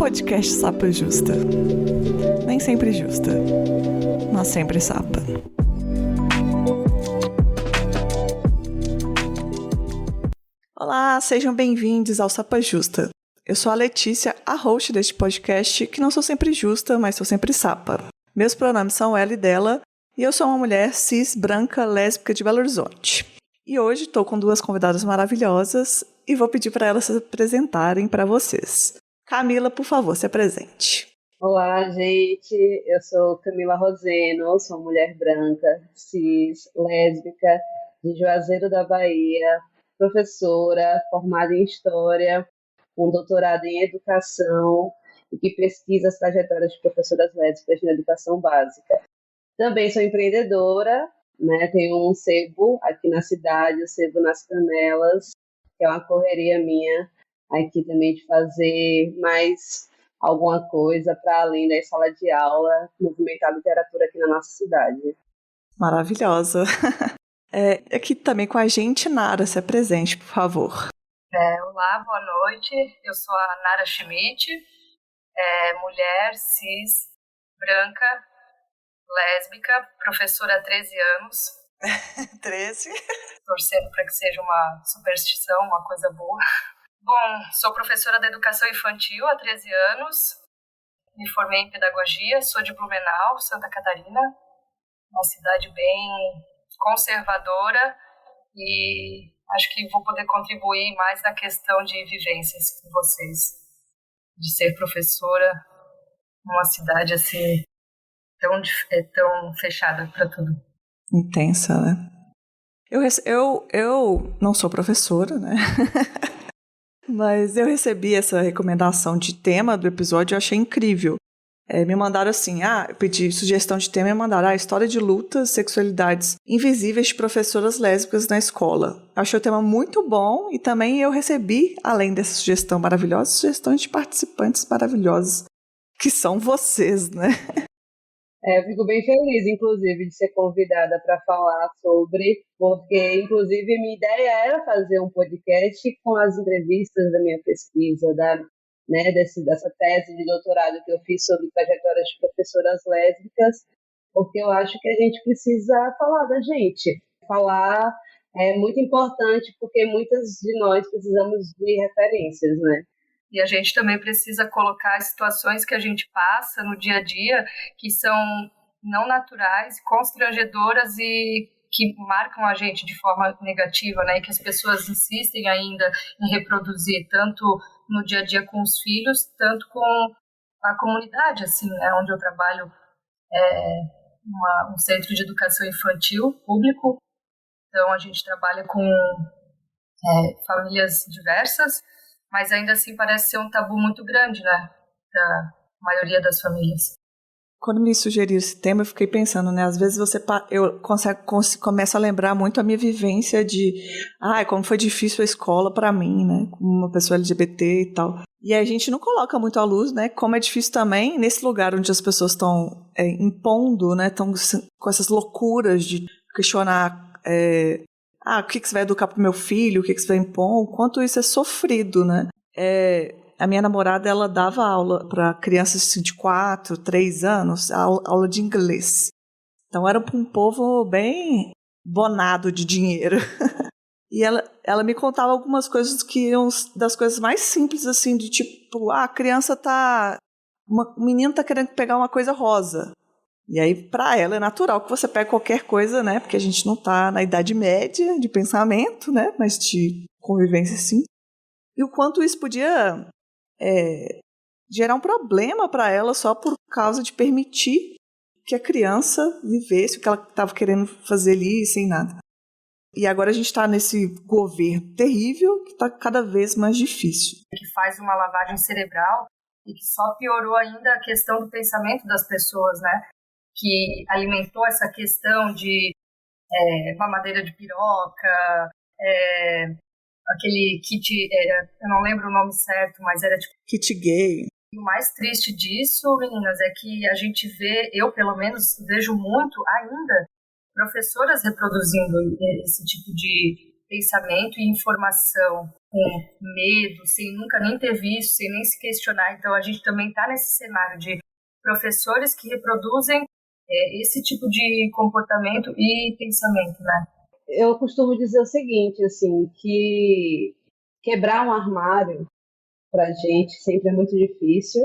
podcast Sapa Justa. Nem sempre justa, mas sempre sapa. Olá, sejam bem-vindos ao Sapa Justa. Eu sou a Letícia, a host deste podcast, que não sou sempre justa, mas sou sempre sapa. Meus pronomes são ela e dela, e eu sou uma mulher cis, branca, lésbica de Belo Horizonte. E hoje estou com duas convidadas maravilhosas e vou pedir para elas se apresentarem para vocês. Camila, por favor, se apresente. Olá, gente. Eu sou Camila Roseno, sou mulher branca, cis, lésbica, de Juazeiro da Bahia, professora, formada em História, com doutorado em Educação e que pesquisa as trajetórias de professoras lésbicas na educação básica. Também sou empreendedora, né? Tenho um sebo aqui na cidade, o Sebo nas Canelas, que é uma correria minha aqui também de fazer mais alguma coisa para além da sala de aula, movimentar a literatura aqui na nossa cidade. Maravilhosa. Aqui também com a gente, Nara, se apresente, por favor. Olá, boa noite. Eu sou a Nara Schmidt, mulher, cis, branca, lésbica, professora há 13 anos. 13? Torcendo para que seja uma superstição, uma coisa boa. Bom, sou professora de educação infantil há 13 anos, me formei em pedagogia, sou de Blumenau, Santa Catarina, uma cidade bem conservadora, e acho que vou poder contribuir mais na questão de vivências com vocês, de ser professora numa cidade assim tão fechada para tudo. Intensa, né? Eu não sou professora, né? Mas eu recebi essa recomendação de tema do episódio e eu achei incrível. Me mandaram assim, eu pedi sugestão de tema e mandaram história de lutas, sexualidades invisíveis de professoras lésbicas na escola. Eu achei o tema muito bom e também eu recebi, além dessa sugestão maravilhosa, sugestões de participantes maravilhosos, que são vocês, né? Eu fico bem feliz, inclusive, de ser convidada para falar sobre, porque, inclusive, minha ideia era fazer um podcast com as entrevistas da minha pesquisa, dessa tese de doutorado que eu fiz sobre trajetórias de professoras lésbicas, porque eu acho que a gente precisa falar da gente. Falar é muito importante, porque muitas de nós precisamos de referências, né? E a gente também precisa colocar situações que a gente passa no dia a dia que são não naturais, constrangedoras e que marcam a gente de forma negativa, né? E que as pessoas insistem ainda em reproduzir, tanto no dia a dia com os filhos, tanto com a comunidade, assim, né? Onde eu trabalho um centro de educação infantil público. Então, a gente trabalha com famílias diversas, mas ainda assim parece ser um tabu muito grande, né, da maioria das famílias. Quando me sugeriu esse tema, eu fiquei pensando, né, às vezes eu começo a lembrar muito a minha vivência de, como foi difícil a escola para mim, né, como uma pessoa LGBT e tal. E a gente não coloca muito à luz, né, como é difícil também nesse lugar onde as pessoas estão impondo, né, estão com essas loucuras de questionar o que você vai educar pro meu filho, o que você vai impor, o quanto isso é sofrido, né? A minha namorada, ela dava aula para crianças de 4, 3 anos, aula de inglês. Então era para um povo bem bonado de dinheiro. E ela me contava algumas coisas que iam das coisas mais simples, assim, de tipo, a criança o menino tá querendo pegar uma coisa rosa. E aí, para ela, é natural que você pegue qualquer coisa, né? Porque a gente não está na idade média de pensamento, né? Mas de convivência, sim. E o quanto isso podia gerar um problema para ela só por causa de permitir que a criança vivesse o que ela estava querendo fazer ali sem nada. E agora a gente está nesse governo terrível que está cada vez mais difícil. Que faz uma lavagem cerebral e que só piorou ainda a questão do pensamento das pessoas, né? Que alimentou essa questão de mamadeira de piroca, aquele kit, eu não lembro o nome certo, mas era tipo... Kit gay. E o mais triste disso, meninas, é que a gente vê, eu pelo menos vejo muito ainda, professoras reproduzindo esse tipo de pensamento e informação com medo, sem nunca nem ter visto, sem nem se questionar. Então, a gente também está nesse cenário de professores que reproduzem esse tipo de comportamento e pensamento, né? Eu costumo dizer o seguinte, assim, que quebrar um armário pra gente sempre é muito difícil,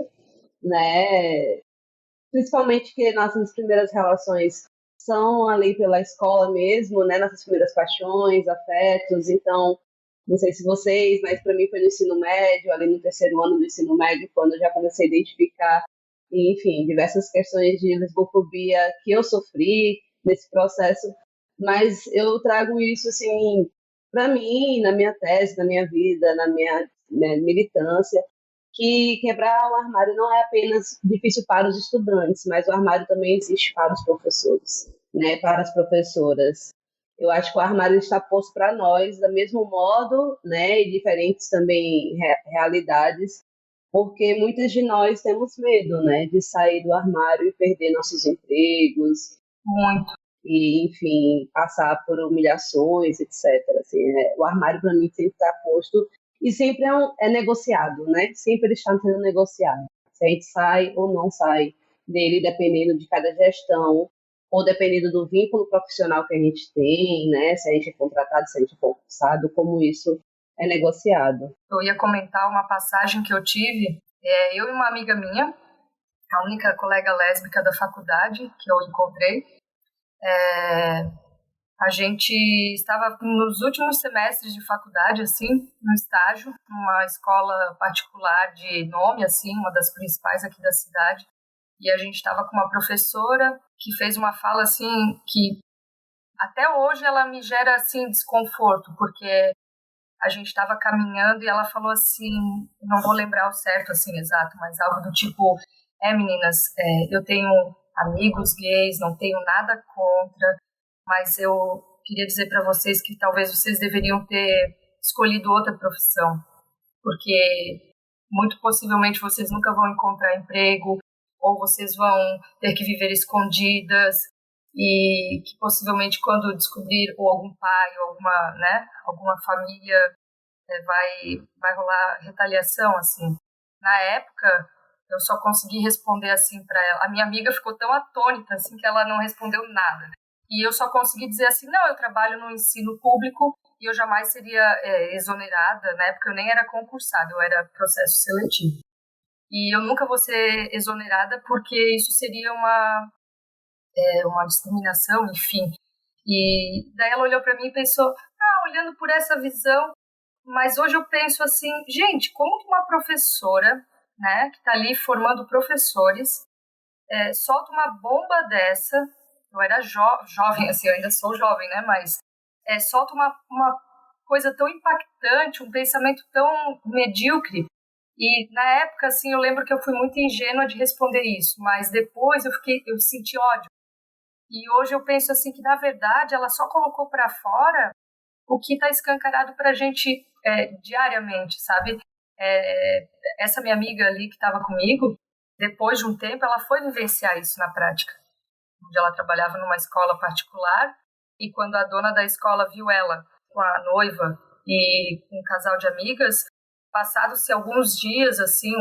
né? Principalmente que nossas primeiras relações são ali pela escola mesmo, né? Nossas primeiras paixões, afetos. Então, não sei se vocês, mas para mim foi no ensino médio, ali no terceiro ano do ensino médio, quando eu já comecei a identificar, enfim, diversas questões de lesbofobia que eu sofri nesse processo. Mas eu trago isso, assim, para mim, na minha tese, na minha vida, na minha militância, que quebrar o armário não é apenas difícil para os estudantes, mas o armário também existe para os professores, né, para as professoras. Eu acho que o armário está posto para nós do mesmo modo, né, e diferentes também realidades, porque muitas de nós temos medo, né, de sair do armário e perder nossos empregos, Muito. e, enfim, passar por humilhações, etc. Assim, o armário, para mim, sempre está posto e sempre é negociado, né? Sempre ele está sendo negociado. Se a gente sai ou não sai dele, dependendo de cada gestão, ou dependendo do vínculo profissional que a gente tem, né? Se a gente é contratado, se a gente é concursado, como isso é negociado. Eu ia comentar uma passagem que eu tive, eu e uma amiga minha, a única colega lésbica da faculdade que eu encontrei, a gente estava nos últimos semestres de faculdade, assim, no estágio, numa escola particular de nome, assim, uma das principais aqui da cidade, e a gente estava com uma professora que fez uma fala, assim, que até hoje ela me gera, assim, desconforto, porque a gente estava caminhando e ela falou assim, não vou lembrar o certo, assim, exato, mas algo do tipo, meninas, eu tenho amigos gays, não tenho nada contra, mas eu queria dizer para vocês que talvez vocês deveriam ter escolhido outra profissão, porque muito possivelmente vocês nunca vão encontrar emprego, ou vocês vão ter que viver escondidas, e que possivelmente quando descobrir ou algum pai ou alguma família vai rolar retaliação, assim. Na época, eu só consegui responder assim para ela. A minha amiga ficou tão atônita assim que ela não respondeu nada. E eu só consegui dizer assim, não, eu trabalho no ensino público e eu jamais seria exonerada. Na época eu nem era concursada, eu era processo seletivo. E eu nunca vou ser exonerada porque isso seria uma discriminação, enfim. E daí ela olhou para mim e pensou, olhando por essa visão, mas hoje eu penso assim, gente, como que uma professora, né, que está ali formando professores, solta uma bomba dessa, eu era jovem, assim, eu ainda sou jovem, né, mas solta uma coisa tão impactante, um pensamento tão medíocre. E na época, assim, eu lembro que eu fui muito ingênua de responder isso, mas depois eu senti ódio. E hoje eu penso assim que, na verdade, ela só colocou para fora o que está escancarado para a gente diariamente, sabe? Essa minha amiga ali que estava comigo, depois de um tempo, ela foi vivenciar isso na prática. Onde ela trabalhava numa escola particular e quando a dona da escola viu ela com a noiva e com um casal de amigas, passados-se alguns dias, assim,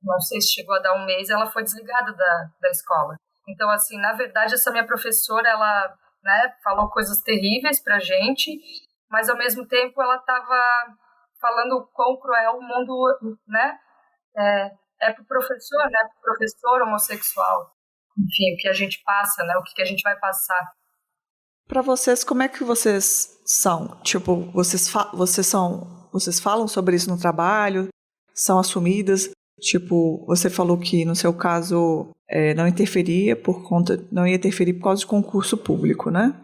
não sei se chegou a dar um mês, ela foi desligada da escola. Então, assim, na verdade, essa minha professora, ela, né, falou coisas terríveis pra gente, mas ao mesmo tempo ela estava falando o quão cruel o mundo, né, pro professor, né, pro professor homossexual. Enfim, o que a gente passa, né, o que a gente vai passar. Para vocês, como é que vocês são? Tipo, vocês falam sobre isso no trabalho? São assumidas? Tipo, você falou que no seu caso não ia interferir por causa de concurso público, né?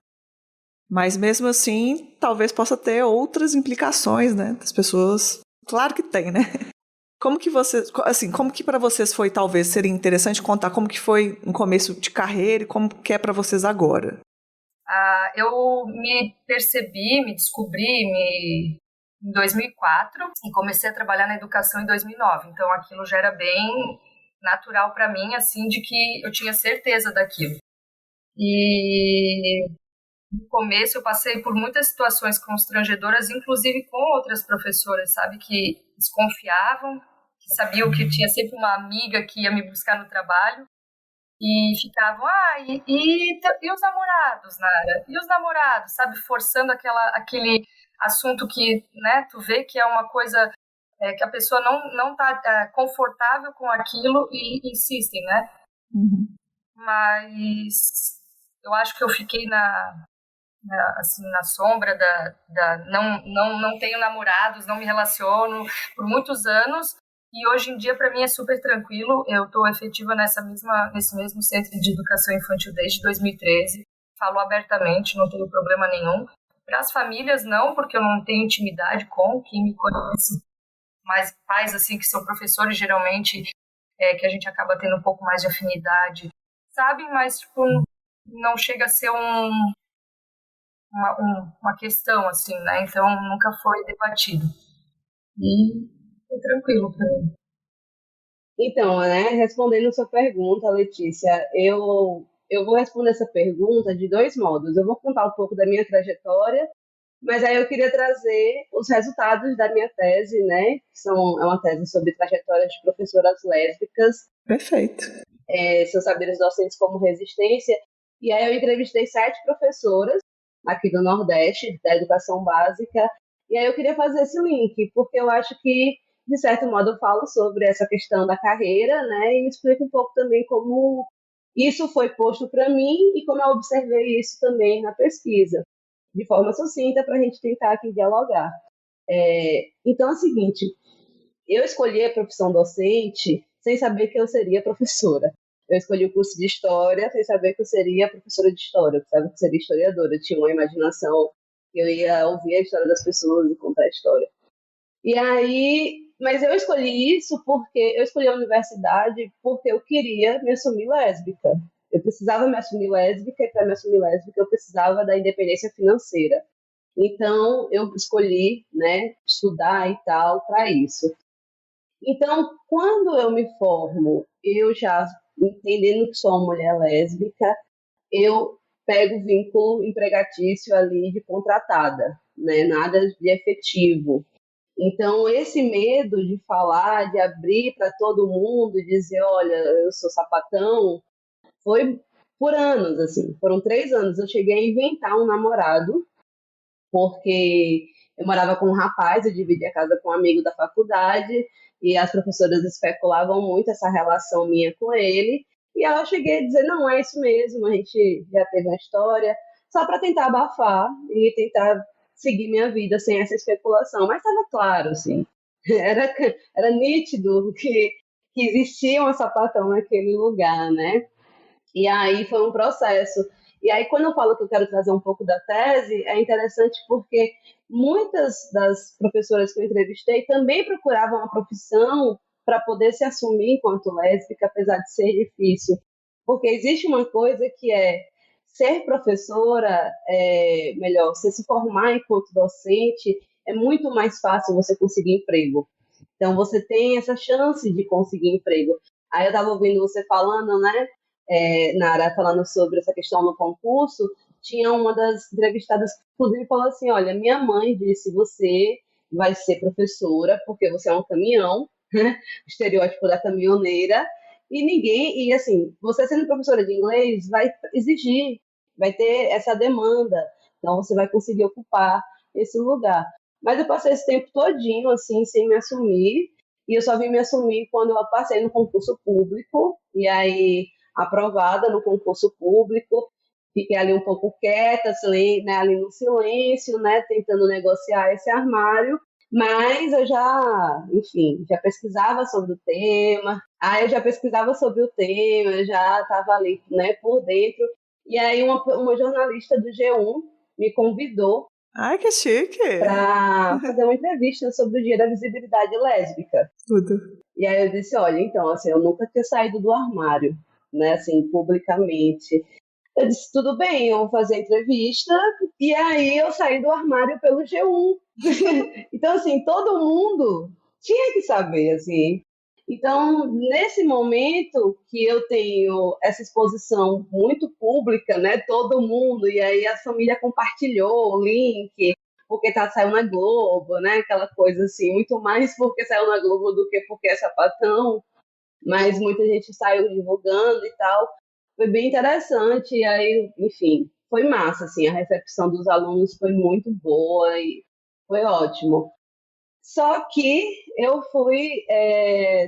Mas mesmo assim, talvez possa ter outras implicações, né? Das pessoas. Claro que tem, né? Como que para vocês foi, talvez, seria interessante contar como que foi no começo de carreira e como que é para vocês agora? Eu me descobri em 2004 e comecei a trabalhar na educação em 2009. Então, aquilo já era bem natural para mim, assim, de que eu tinha certeza daquilo. E No começo eu passei por muitas situações constrangedoras, inclusive com outras professoras, sabe, que desconfiavam, que sabiam que eu tinha sempre uma amiga que ia me buscar no trabalho e ficavam, e os namorados, Nara? E os namorados, sabe, forçando aquele assunto que, né, tu vê que é uma coisa que a pessoa não tá confortável com aquilo e insistem, né? Uhum. Mas eu acho que eu fiquei assim, na sombra não tenho namorados, não me relaciono por muitos anos, e hoje em dia para mim é super tranquilo. Eu estou efetiva nesse mesmo centro de educação infantil desde 2013, falo abertamente, não tenho problema nenhum. Para as famílias não, porque eu não tenho intimidade com quem me conhece, mas pais assim que são professores geralmente, que a gente acaba tendo um pouco mais de afinidade, sabem, mas tipo, não chega a ser uma questão, assim, né? Então, nunca foi debatido. E foi tranquilo para mim. Então, né, respondendo a sua pergunta, Letícia, eu vou responder essa pergunta de dois modos. Eu vou contar um pouco da minha trajetória, mas aí eu queria trazer os resultados da minha tese, né, é uma tese sobre trajetórias de professoras lésbicas. Perfeito. Seus saberes docentes como resistência. E aí eu entrevistei 7 professoras aqui do Nordeste, da educação básica, e aí eu queria fazer esse link, porque eu acho que, de certo modo, eu falo sobre essa questão da carreira, né, e explico um pouco também como isso foi posto para mim e como eu observei isso também na pesquisa, de forma sucinta, para a gente tentar aqui dialogar. Então é o seguinte, eu escolhi a profissão docente sem saber que eu seria professora. Eu escolhi o curso de História sem saber que eu seria professora de História, eu pensava que eu seria historiadora. Eu tinha uma imaginação que eu ia ouvir a história das pessoas e contar a história. E aí, mas eu escolhi isso porque eu escolhi a universidade porque eu queria me assumir lésbica. Eu precisava me assumir lésbica, e para me assumir lésbica eu precisava da independência financeira. Então, eu escolhi, né, estudar e tal para isso. Então, quando eu me formo, eu já entendendo que sou uma mulher lésbica, eu pego o vínculo empregatício ali de contratada, né? Nada de efetivo. Então, esse medo de falar, de abrir para todo mundo e dizer, olha, eu sou sapatão, foi por anos, assim. Foram 3 anos. Eu cheguei a inventar um namorado, porque eu morava com um rapaz, eu dividia a casa com um amigo da faculdade, e as professoras especulavam muito essa relação minha com ele, e eu cheguei a dizer, não, é isso mesmo, a gente já teve uma história, só para tentar abafar e tentar seguir minha vida sem essa especulação, mas estava claro, assim, era nítido que existia um sapatão naquele lugar, né? E aí foi um processo. E aí, quando eu falo que eu quero trazer um pouco da tese, é interessante porque muitas das professoras que eu entrevistei também procuravam a profissão para poder se assumir enquanto lésbica, apesar de ser difícil. Porque existe uma coisa que é ser professora, melhor, você se formar enquanto docente, é muito mais fácil você conseguir emprego. Então, você tem essa chance de conseguir emprego. Aí eu estava ouvindo você falando, né? Nara, falando sobre essa questão do concurso, tinha uma das entrevistadas que, inclusive, falou assim, olha, minha mãe disse, você vai ser professora porque você é um caminhão, né? O estereótipo da caminhoneira, e assim, você sendo professora de inglês vai exigir, vai ter essa demanda, então você vai conseguir ocupar esse lugar. Mas eu passei esse tempo todinho, assim, sem me assumir, e eu só vim me assumir quando eu passei no concurso público, e aí aprovada no concurso público, fiquei ali um pouco quieta, né, ali no silêncio, né, tentando negociar esse armário, mas eu já, enfim, já pesquisava sobre o tema, eu já estava ali, né, por dentro, e aí uma jornalista do G1 me convidou Ai, que chique! para fazer uma entrevista sobre o Dia da Visibilidade Lésbica. Tudo. E aí eu disse, olha, então, assim, eu nunca tinha saído do armário, né, assim, publicamente. Eu disse, tudo bem, eu vou fazer a entrevista, e aí eu saí do armário pelo G1. Então, assim, todo mundo tinha que saber, assim. Então, nesse momento que eu tenho essa exposição muito pública, né, todo mundo, e aí a família compartilhou o link, porque saiu na Globo, né, aquela coisa assim, muito mais porque saiu na Globo do que porque é sapatão, mas muita gente saiu divulgando e tal. Foi bem interessante, e aí, enfim, foi massa, assim, a recepção dos alunos foi muito boa e foi ótimo. Só que eu fui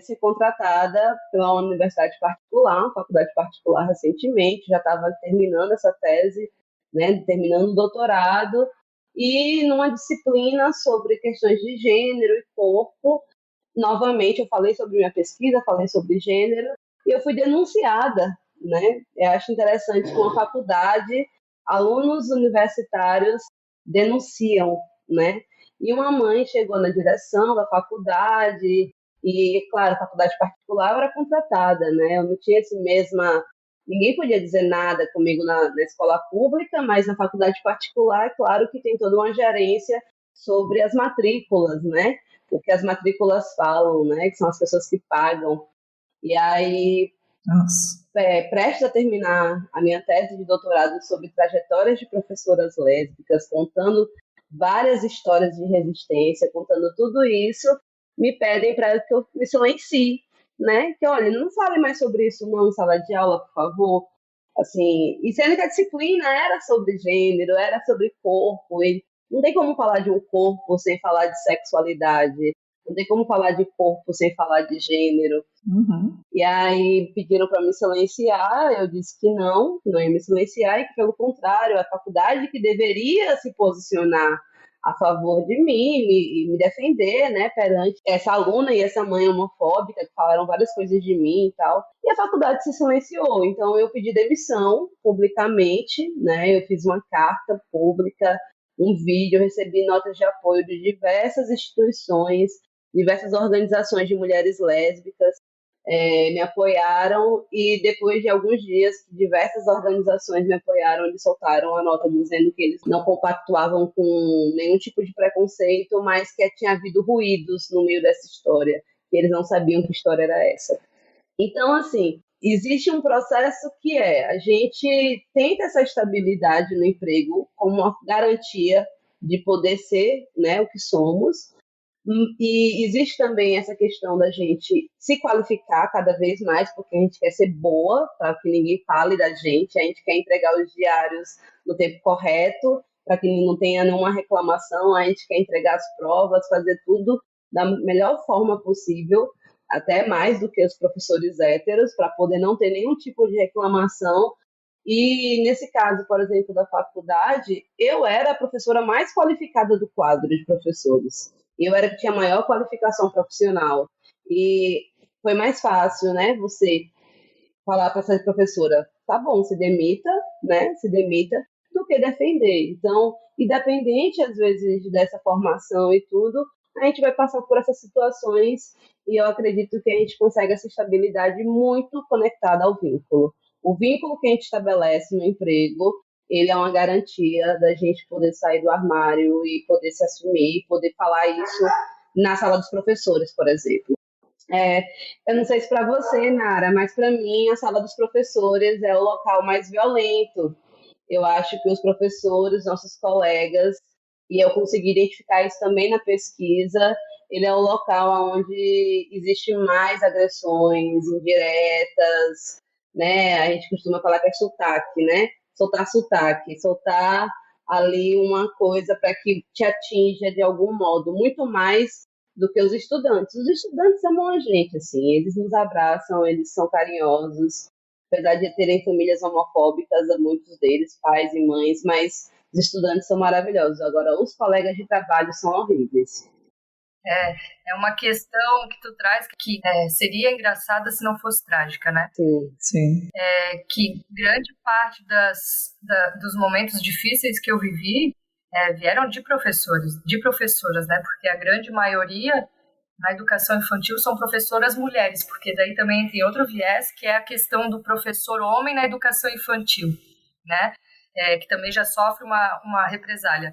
ser contratada pela universidade particular, uma faculdade particular recentemente, já estava terminando essa tese, né, terminando o doutorado, e numa disciplina sobre questões de gênero e corpo, novamente eu falei sobre minha pesquisa, falei sobre gênero, e eu fui denunciada, né? Eu acho interessante que uma faculdade, alunos universitários denunciam, né? E uma mãe chegou na direção da faculdade, e, claro, a faculdade particular era contratada, né? Eu não tinha esse mesma. Ninguém podia dizer nada comigo na escola pública, mas na faculdade particular, é claro que tem toda uma gerência sobre as matrículas, né? O que as matrículas falam, né? Que são as pessoas que pagam. E aí, prestes a terminar a minha tese de doutorado sobre trajetórias de professoras lésbicas, contando várias histórias de resistência, contando tudo isso, me pedem para que eu me silencie, né? Que, olha, não fale mais sobre isso não em sala de aula, por favor. Assim, e sendo que a disciplina era sobre gênero, era sobre corpo, e não tem como falar de um corpo sem falar de sexualidade, não tem como falar de corpo sem falar de gênero. Uhum. E aí pediram para me silenciar, eu disse que não ia me silenciar, e que, pelo contrário, a faculdade que deveria se posicionar a favor de mim e me defender, né, perante essa aluna e essa mãe homofóbica que falaram várias coisas de mim e tal. E a faculdade se silenciou, então eu pedi demissão publicamente, né, eu fiz uma carta pública, um vídeo, eu recebi notas de apoio de diversas instituições, diversas organizações de mulheres lésbicas, me apoiaram, e depois de alguns dias, diversas organizações me apoiaram, eles soltaram a nota dizendo que eles não compactuavam com nenhum tipo de preconceito, mas que tinha havido ruídos no meio dessa história, que eles não sabiam que história era essa. Então, assim, existe um processo que a gente tenta essa estabilidade no emprego como uma garantia de poder ser, né, o que somos. E existe também essa questão da gente se qualificar cada vez mais, porque a gente quer ser boa, para que ninguém fale da gente, a gente quer entregar os diários no tempo correto, para que não tenha nenhuma reclamação, a gente quer entregar as provas, fazer tudo da melhor forma possível, até mais do que os professores héteros, para poder não ter nenhum tipo de reclamação. E nesse caso, por exemplo, da faculdade, eu era a professora mais qualificada do quadro de professores. Eu era que tinha maior qualificação profissional. E foi mais fácil, né, você falar para essa professora, tá bom, se demita, né, se demita, do que defender. Então, independente, às vezes, dessa formação e tudo, a gente vai passar por essas situações, e eu acredito que a gente consegue essa estabilidade muito conectada ao vínculo. O vínculo que a gente estabelece no emprego, ele é uma garantia da gente poder sair do armário e poder se assumir, poder falar isso na sala dos professores, por exemplo. Eu não sei se para você, Nara, mas para mim a sala dos professores é o local mais violento. Eu acho que os professores, nossos colegas, e eu consegui identificar isso também na pesquisa, ele é o local onde existe mais agressões indiretas, né? A gente costuma falar que é sotaque, né? Soltar sotaque, soltar ali uma coisa para que te atinja de algum modo, muito mais do que os estudantes. Os estudantes amam a gente, assim, eles nos abraçam, eles são carinhosos, apesar de terem famílias homofóbicas, muitos deles, pais e mães, mas os estudantes são maravilhosos. Agora, os colegas de trabalho são horríveis. É uma questão que tu traz que seria engraçada se não fosse trágica, né? Sim. Que grande parte dos momentos difíceis que eu vivi vieram de professores, de professoras, né? Porque a grande maioria na educação infantil são professoras mulheres, porque daí também tem outro viés, que é a questão do professor homem na educação infantil, né? Que também já sofre uma represália.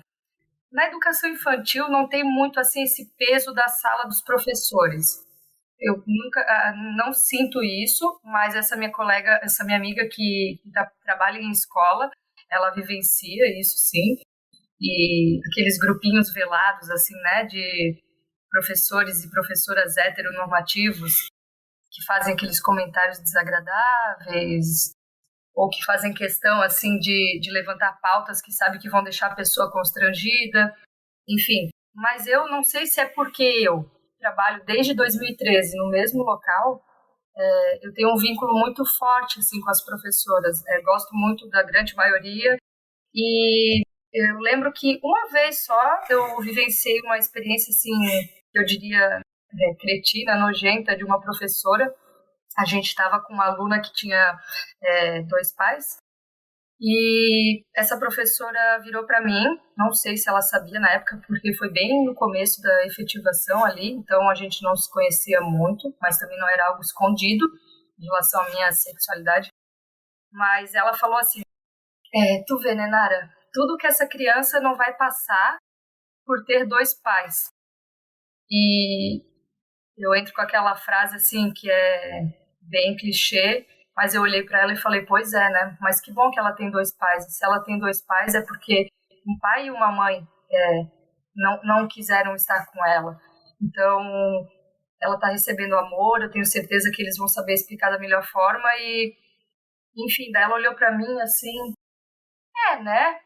Na educação infantil não tem muito assim esse peso da sala dos professores. eu nunca, não sinto isso, mas essa minha colega, essa minha amiga que trabalha em escola, ela vivencia isso, sim. E aqueles grupinhos velados, assim, né, de professores e professoras heteronormativos que fazem aqueles comentários desagradáveis ou que fazem questão, assim, de levantar pautas que sabe que vão deixar a pessoa constrangida, enfim. Mas eu não sei se é porque eu trabalho desde 2013 no mesmo local, eu tenho um vínculo muito forte, assim, com as professoras. Gosto muito da grande maioria e eu lembro que uma vez só eu vivenciei uma experiência, assim, eu diria, cretina, nojenta, de uma professora. A gente estava com uma aluna que tinha 2 pais e essa professora virou para mim, não sei se ela sabia na época, porque foi bem no começo da efetivação ali, então a gente não se conhecia muito, mas também não era algo escondido em relação à minha sexualidade. Mas ela falou assim, tu vê, né, Nara, tudo que essa criança não vai passar por ter 2 pais. E eu entro com aquela frase assim que é bem clichê, mas eu olhei para ela e falei, pois é, né? Mas que bom que ela tem 2 pais. E se ela tem 2 pais é porque um pai e uma mãe não quiseram estar com ela. Então, ela está recebendo amor, eu tenho certeza que eles vão saber explicar da melhor forma e, enfim, daí ela olhou para mim assim, né?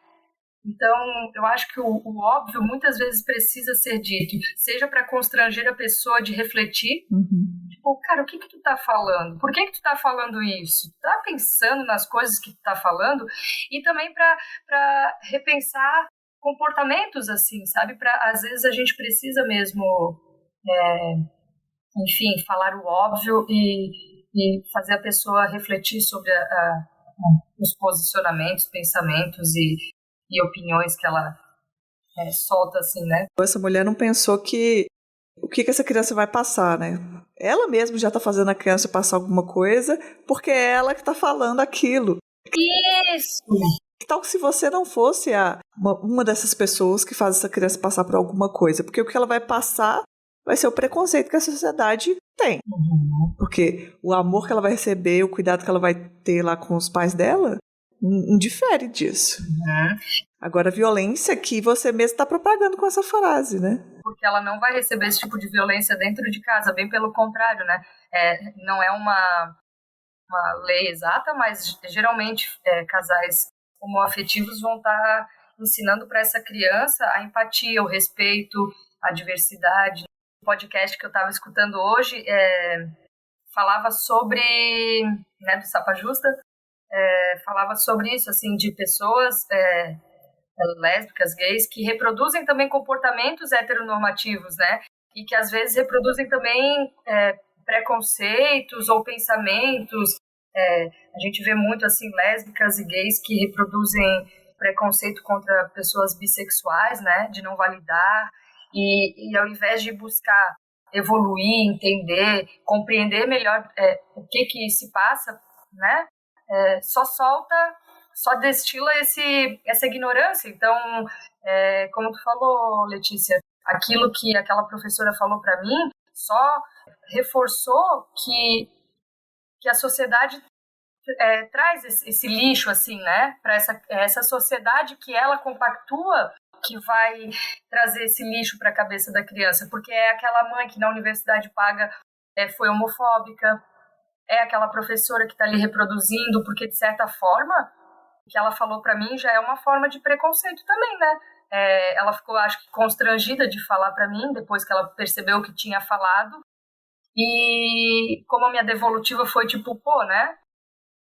Então, eu acho que o óbvio muitas vezes precisa ser dito, seja para constranger a pessoa de refletir, tipo, cara, o que tu tá falando? Por que tu tá falando isso? Tu tá pensando nas coisas que tu tá falando? E também para repensar comportamentos assim, sabe? Às vezes a gente precisa mesmo, enfim, falar o óbvio e fazer a pessoa refletir sobre os posicionamentos, pensamentos e opiniões que ela solta, assim, né? Essa mulher não pensou que o que essa criança vai passar, né? Ela mesma já tá fazendo a criança passar alguma coisa porque é ela que tá falando aquilo. Isso! Que tal se você não fosse uma dessas pessoas que faz essa criança passar por alguma coisa? Porque o que ela vai passar vai ser o preconceito que a sociedade tem. Porque o amor que ela vai receber, o cuidado que ela vai ter lá com os pais dela, não difere disso. Agora, a violência que você mesmo está propagando com essa frase, né? Porque ela não vai receber esse tipo de violência dentro de casa, bem pelo contrário, né? Não é uma lei exata, mas geralmente casais homoafetivos vão estar ensinando para essa criança a empatia, o respeito, a diversidade. O podcast que eu estava escutando hoje falava sobre, né, do Sapa Justa, falava sobre isso, assim, de pessoas lésbicas, gays, que reproduzem também comportamentos heteronormativos, né? E que às vezes reproduzem também preconceitos ou pensamentos. A gente vê muito, assim, lésbicas e gays que reproduzem preconceito contra pessoas bissexuais, né? De não validar. E ao invés de buscar evoluir, entender, compreender melhor o que se passa, né? Só destila essa ignorância. Então, como tu falou, Letícia, aquilo que aquela professora falou para mim só reforçou que a sociedade traz esse lixo, assim, né, para essa sociedade que ela compactua, que vai trazer esse lixo para a cabeça da criança, porque é aquela mãe que na universidade paga foi homofóbica, é aquela professora que está ali reproduzindo, porque de certa forma o que ela falou para mim já é uma forma de preconceito também, né? Ela ficou, acho que, constrangida de falar para mim, depois que ela percebeu o que tinha falado. E como a minha devolutiva foi tipo, pô, né?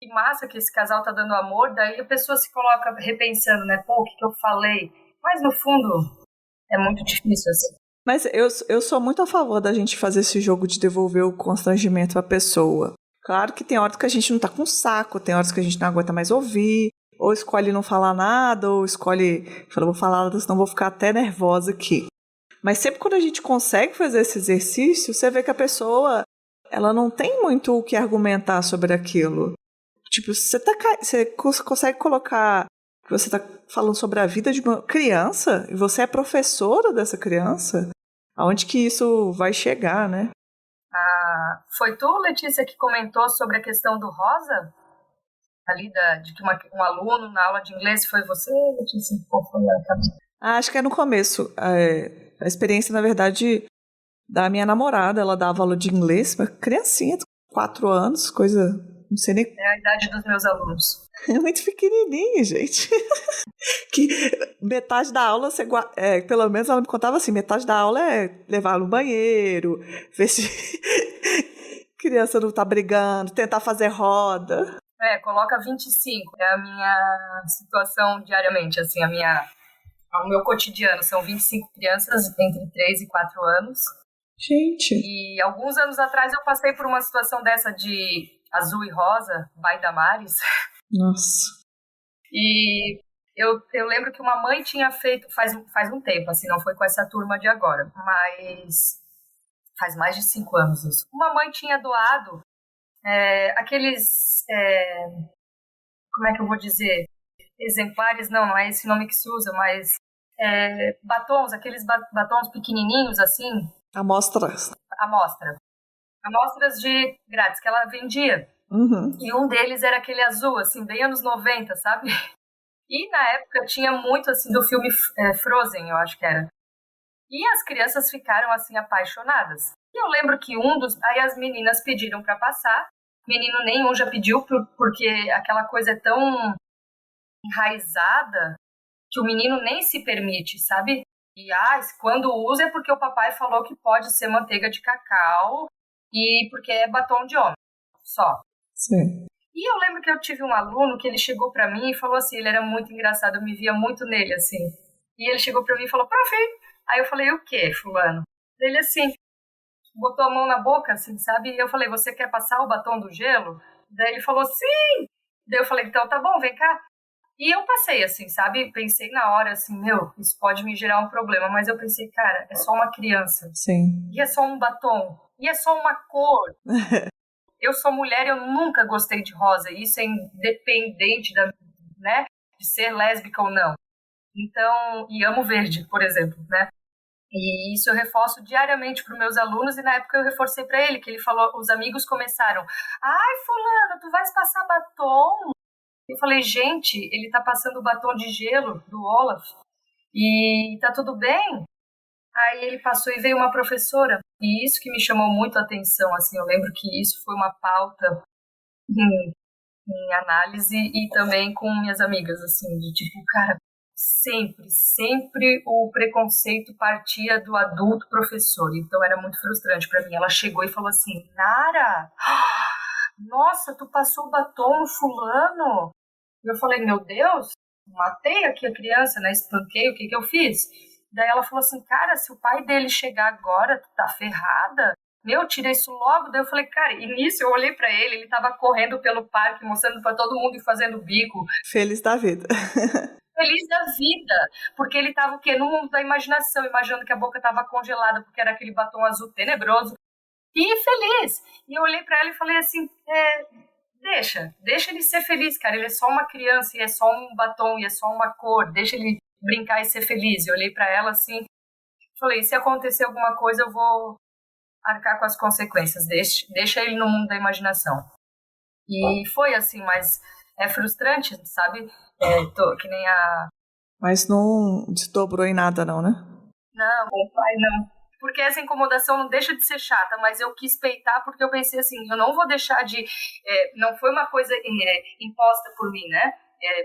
Que massa que esse casal tá dando amor. Daí a pessoa se coloca repensando, né? Pô, o que eu falei? Mas no fundo é muito difícil, assim. Mas eu sou muito a favor da gente fazer esse jogo de devolver o constrangimento à pessoa. Claro que tem horas que a gente não tá com saco, tem horas que a gente não aguenta mais ouvir, ou escolhe não falar nada, ou escolhe, vou falar nada, senão vou ficar até nervosa aqui. Mas sempre quando a gente consegue fazer esse exercício, você vê que a pessoa, ela não tem muito o que argumentar sobre aquilo. Tipo, você consegue colocar que você está falando sobre a vida de uma criança, e você é professora dessa criança, aonde que isso vai chegar, né? Foi tu, Letícia, que comentou sobre a questão do rosa? Ali de que um aluno na aula de inglês foi você, Letícia? Qual foi a... Acho que é no começo. A experiência, na verdade, da minha namorada. Ela dava aula de inglês para criancinha, 4 anos, coisa... Não sei nem... É a idade dos meus alunos. É muito pequenininho, gente. Que metade da aula, pelo menos ela me contava assim, metade da aula é levar no banheiro, ver se criança não tá brigando, tentar fazer roda. Coloca 25. É a minha situação diariamente, assim, o meu cotidiano. São 25 crianças entre 3 e 4 anos. Gente. E alguns anos atrás eu passei por uma situação dessa de azul e rosa, by Damares. Nossa. E eu lembro que uma mãe tinha feito, faz um tempo, assim, não foi com essa turma de agora, mas faz mais de 5 anos isso. Uma mãe tinha doado aqueles, como é que eu vou dizer? Exemplares, não é esse nome que se usa, mas batons, aqueles batons pequenininhos, assim. Amostras. Amostras de grátis que ela vendia. Uhum. E um deles era aquele azul, assim, bem anos 90, sabe? E na época tinha muito, assim, do filme Frozen, eu acho que era. E as crianças ficaram, assim, apaixonadas. E eu lembro que aí as meninas pediram para passar. Menino nenhum já pediu, porque aquela coisa é tão enraizada que o menino nem se permite, sabe? E quando usa é porque o papai falou que pode ser manteiga de cacau e porque é batom de homem, só. Sim. E eu lembro que eu tive um aluno que ele chegou pra mim e falou assim, ele era muito engraçado, eu me via muito nele, assim. E ele chegou pra mim e falou, prof, aí eu falei, o quê, fulano? Ele assim, botou a mão na boca, assim, sabe? E eu falei, você quer passar o batom do gelo? Daí ele falou, sim! Daí eu falei, então tá bom, vem cá. E eu passei, assim, sabe? Pensei na hora, assim, isso pode me gerar um problema. Mas eu pensei, cara, é só uma criança. Sim. E é só um batom. E é só uma cor. Eu sou mulher e eu nunca gostei de rosa. Isso é independente de ser lésbica ou não. Então, e amo verde, por exemplo, né? E isso eu reforço diariamente para os meus alunos. E na época eu reforcei para ele, que ele falou, os amigos começaram, ai, fulano, tu vais passar batom? Eu falei, gente, ele tá passando o batom de gelo do Olaf e tá tudo bem? Aí ele passou e veio uma professora, e isso que me chamou muito a atenção, assim, eu lembro que isso foi uma pauta em análise e também com minhas amigas, assim, de tipo, cara, sempre o preconceito partia do adulto professor, então era muito frustrante para mim. Ela chegou e falou assim, Nara, nossa, tu passou o batom no fulano? Eu falei, meu Deus, matei aqui a criança, né? Espanquei, o que eu fiz? Daí ela falou assim, cara, se o pai dele chegar agora, tu tá ferrada? Tira isso logo. Daí eu falei, cara, e nisso eu olhei pra ele tava correndo pelo parque, mostrando pra todo mundo e fazendo bico. Feliz da vida. Feliz da vida, porque ele tava o quê? No mundo da imaginação, imaginando que a boca tava congelada, porque era aquele batom azul tenebroso. E feliz. E eu olhei pra ela e falei assim, Deixa ele ser feliz, cara. Ele é só uma criança e é só um batom e é só uma cor. Deixa ele brincar e ser feliz. Eu olhei pra ela assim, falei, se acontecer alguma coisa eu vou arcar com as consequências. Deixa ele no mundo da imaginação. E foi assim, mas é frustrante, sabe? Que nem a... Mas não desdobrou em nada não, né? Não, o pai não. Porque essa incomodação não deixa de ser chata, mas eu quis peitar porque eu pensei assim, eu não vou deixar de... não foi uma coisa imposta por mim, né?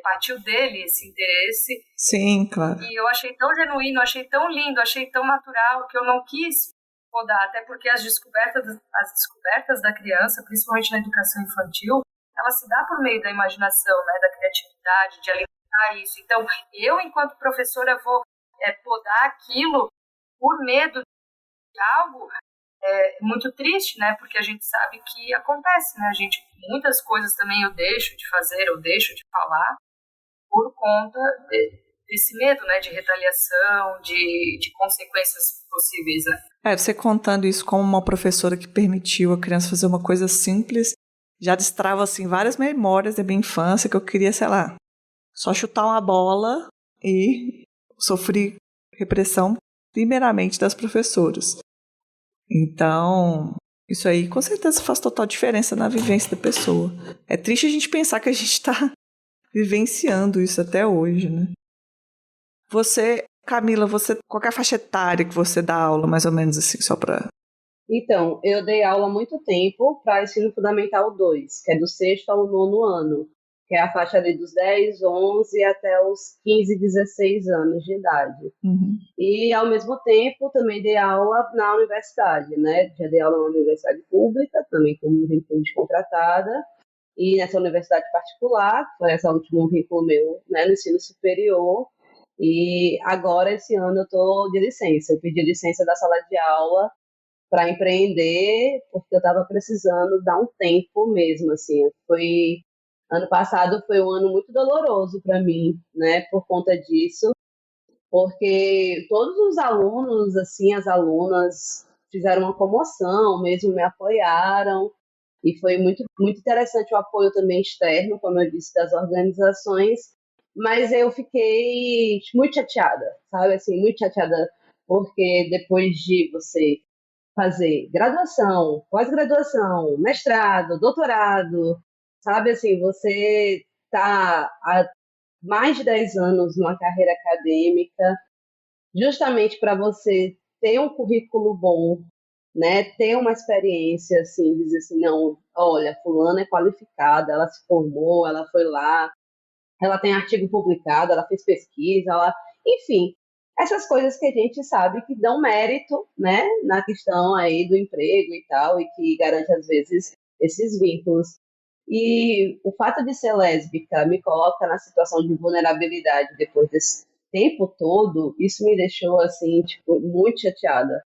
Partiu dele esse interesse. Sim, claro. E eu achei tão genuíno, achei tão lindo, achei tão natural que eu não quis podar, até porque as descobertas da criança, principalmente na educação infantil, ela se dá por meio da imaginação, né? Da criatividade, de alimentar isso. Então, eu, enquanto professora, vou podar aquilo por medo algo muito triste, né? Porque a gente sabe que acontece, né? Muitas coisas também eu deixo de fazer, eu deixo de falar por conta desse medo, né? De retaliação, de consequências possíveis, né? Você contando isso como uma professora que permitiu a criança fazer uma coisa simples, já destrava, assim, várias memórias da minha infância que eu queria, sei lá, só chutar uma bola e sofri repressão primeiramente das professoras. Então, Isso aí com certeza faz total diferença na vivência da pessoa. É triste a gente pensar que a gente está vivenciando isso até hoje, né? Você, Camila, qual que é a faixa etária que você dá aula, mais ou menos assim, só para... Então, eu dei aula há muito tempo para ensino fundamental 2, que é do 6º ao 9º ano, que é a faixa ali dos 10, 11 até os 15, 16 anos de idade. Uhum. E, ao mesmo tempo, também dei aula na universidade, né? Já dei aula na universidade pública, também como vínculo de contratada, e nessa universidade particular, que foi esse último vínculo meu, né, no ensino superior. E agora, esse ano, eu estou de licença. Eu pedi licença da sala de aula para empreender, porque eu estava precisando dar um tempo mesmo, assim. Ano passado foi um ano muito doloroso para mim, né, por conta disso, porque todos os alunos, assim, as alunas fizeram uma comoção, mesmo me apoiaram, e foi muito, muito interessante o apoio também externo, como eu disse, das organizações, mas eu fiquei muito chateada, sabe, assim, muito chateada, porque depois de você fazer graduação, pós-graduação, mestrado, doutorado, sabe, assim, você está há mais de 10 anos numa carreira acadêmica, justamente para você ter um currículo bom, né, ter uma experiência, assim, dizer assim, não, olha, fulana é qualificada, ela se formou, ela foi lá, ela tem artigo publicado, ela fez pesquisa, enfim, essas coisas que a gente sabe que dão mérito, né, na questão aí do emprego e tal, e que garante, às vezes, esses vínculos. E o fato de ser lésbica me coloca na situação de vulnerabilidade depois desse tempo todo, isso me deixou, assim, tipo, muito chateada.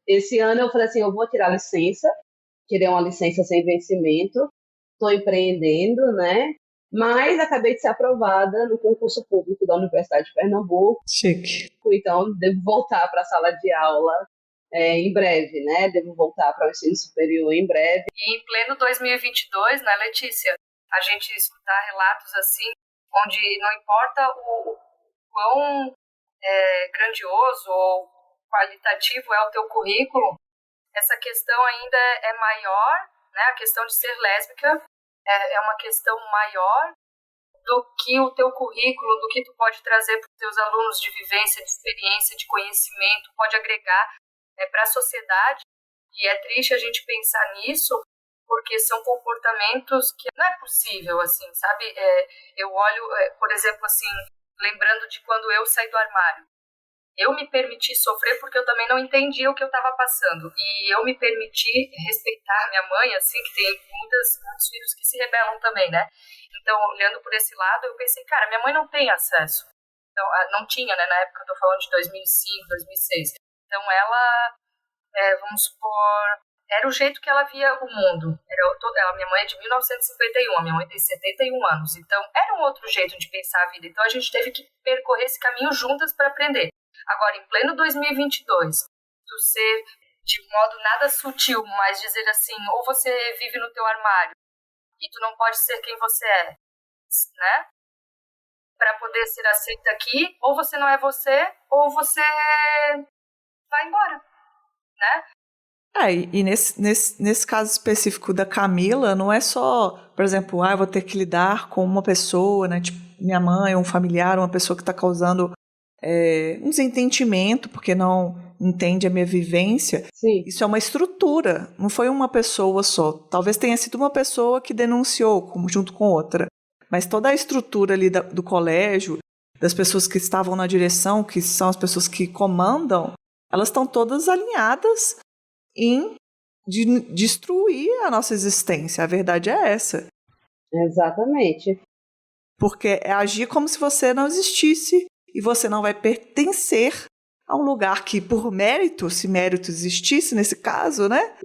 Esse ano eu falei assim, eu vou tirar licença, tirei uma licença sem vencimento, estou empreendendo, né? Mas acabei de ser aprovada no concurso público da Universidade de Pernambuco. Chique. Então, devo voltar para a sala de aula em breve, né? Devo voltar para o ensino superior em breve. E em pleno 2022, né, Letícia? A gente escutar relatos assim, onde não importa o quão grandioso ou qualitativo é o teu currículo, essa questão ainda é maior, né? A questão de ser lésbica é uma questão maior do que o teu currículo, do que tu pode trazer para os teus alunos de vivência, de experiência, de conhecimento, pode agregar para a sociedade. E é triste a gente pensar nisso, porque são comportamentos que não é possível, assim, sabe? Eu olho, por exemplo, assim, lembrando de quando eu saí do armário. Eu me permiti sofrer porque eu também não entendia o que eu estava passando. E eu me permiti respeitar minha mãe, assim, que tem muitos filhos que se rebelam também, né? Então, olhando por esse lado, eu pensei, cara, minha mãe não tem acesso. Então, não tinha, né? Na época, eu tô falando de 2005, 2006. Então, ela, vamos supor, era o jeito que ela via o mundo. Minha mãe é de 1951, a minha mãe tem 71 anos. Então, era um outro jeito de pensar a vida. Então, a gente teve que percorrer esse caminho juntas para aprender. Agora, em pleno 2022, tu ser de modo nada sutil, mas dizer assim, ou você vive no teu armário e tu não pode ser quem você é, né? Para poder ser aceita aqui, ou você não é você, ou você vai embora, né? E nesse caso específico da Camila, não é só, por exemplo, eu vou ter que lidar com uma pessoa, né? Tipo, minha mãe, um familiar, uma pessoa que está causando um desentendimento, porque não entende a minha vivência. Sim. Isso é uma estrutura, não foi uma pessoa só. Talvez tenha sido uma pessoa que denunciou junto com outra, mas toda a estrutura ali do colégio, das pessoas que estavam na direção, que são as pessoas que comandam, elas estão todas alinhadas em destruir a nossa existência. A verdade é essa. Exatamente. Porque é agir como se você não existisse e você não vai pertencer a um lugar que, por mérito, se mérito existisse nesse caso, né?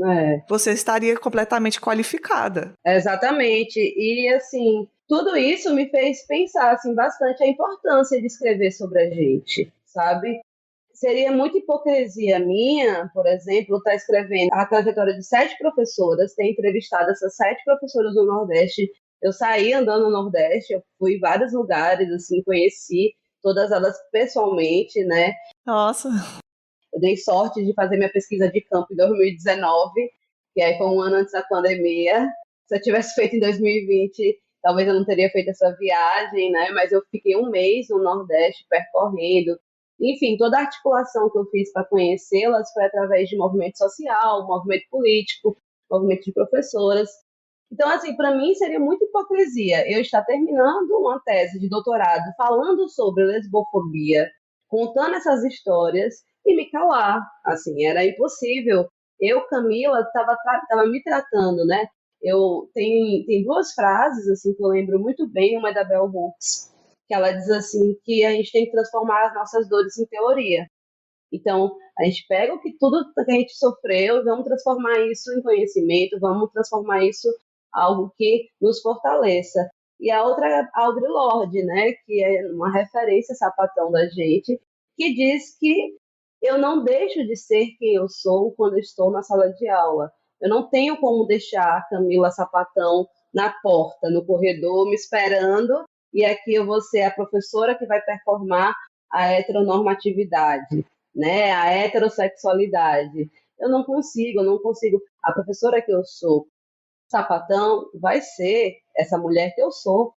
Você estaria completamente qualificada. Exatamente. E, assim, tudo isso me fez pensar, assim, bastante a importância de escrever sobre a gente, sabe? Seria muita hipocrisia minha, por exemplo, estar escrevendo a trajetória de 7 professoras, ter entrevistado essas 7 professoras do Nordeste. Eu saí andando no Nordeste, eu fui em vários lugares, assim, conheci todas elas pessoalmente, né? Nossa! Eu dei sorte de fazer minha pesquisa de campo em 2019, que aí foi um ano antes da pandemia. Se eu tivesse feito em 2020, talvez eu não teria feito essa viagem, né? Mas eu fiquei um mês no Nordeste percorrendo. Enfim, toda a articulação que eu fiz para conhecê-las foi através de movimento social, movimento político, movimento de professoras. Então, assim, para mim seria muita hipocrisia eu estar terminando uma tese de doutorado falando sobre lesbofobia, contando essas histórias e me calar. Assim, era impossível. Eu, Camila, estava me tratando, né? Tem duas frases assim que eu lembro muito bem, uma é da Bell Hooks, que ela diz assim que a gente tem que transformar as nossas dores em teoria. Então, a gente pega tudo que a gente sofreu e vamos transformar isso em conhecimento, vamos transformar isso em algo que nos fortaleça. E a outra é a Audre Lorde, né, que é uma referência sapatão da gente, que diz que eu não deixo de ser quem eu sou quando estou na sala de aula. Eu não tenho como deixar a Camila Sapatão na porta, no corredor, me esperando, e aqui eu vou ser a professora que vai performar a heteronormatividade, né, a heterossexualidade. Eu não consigo. A professora que eu sou, sapatão, vai ser essa mulher que eu sou,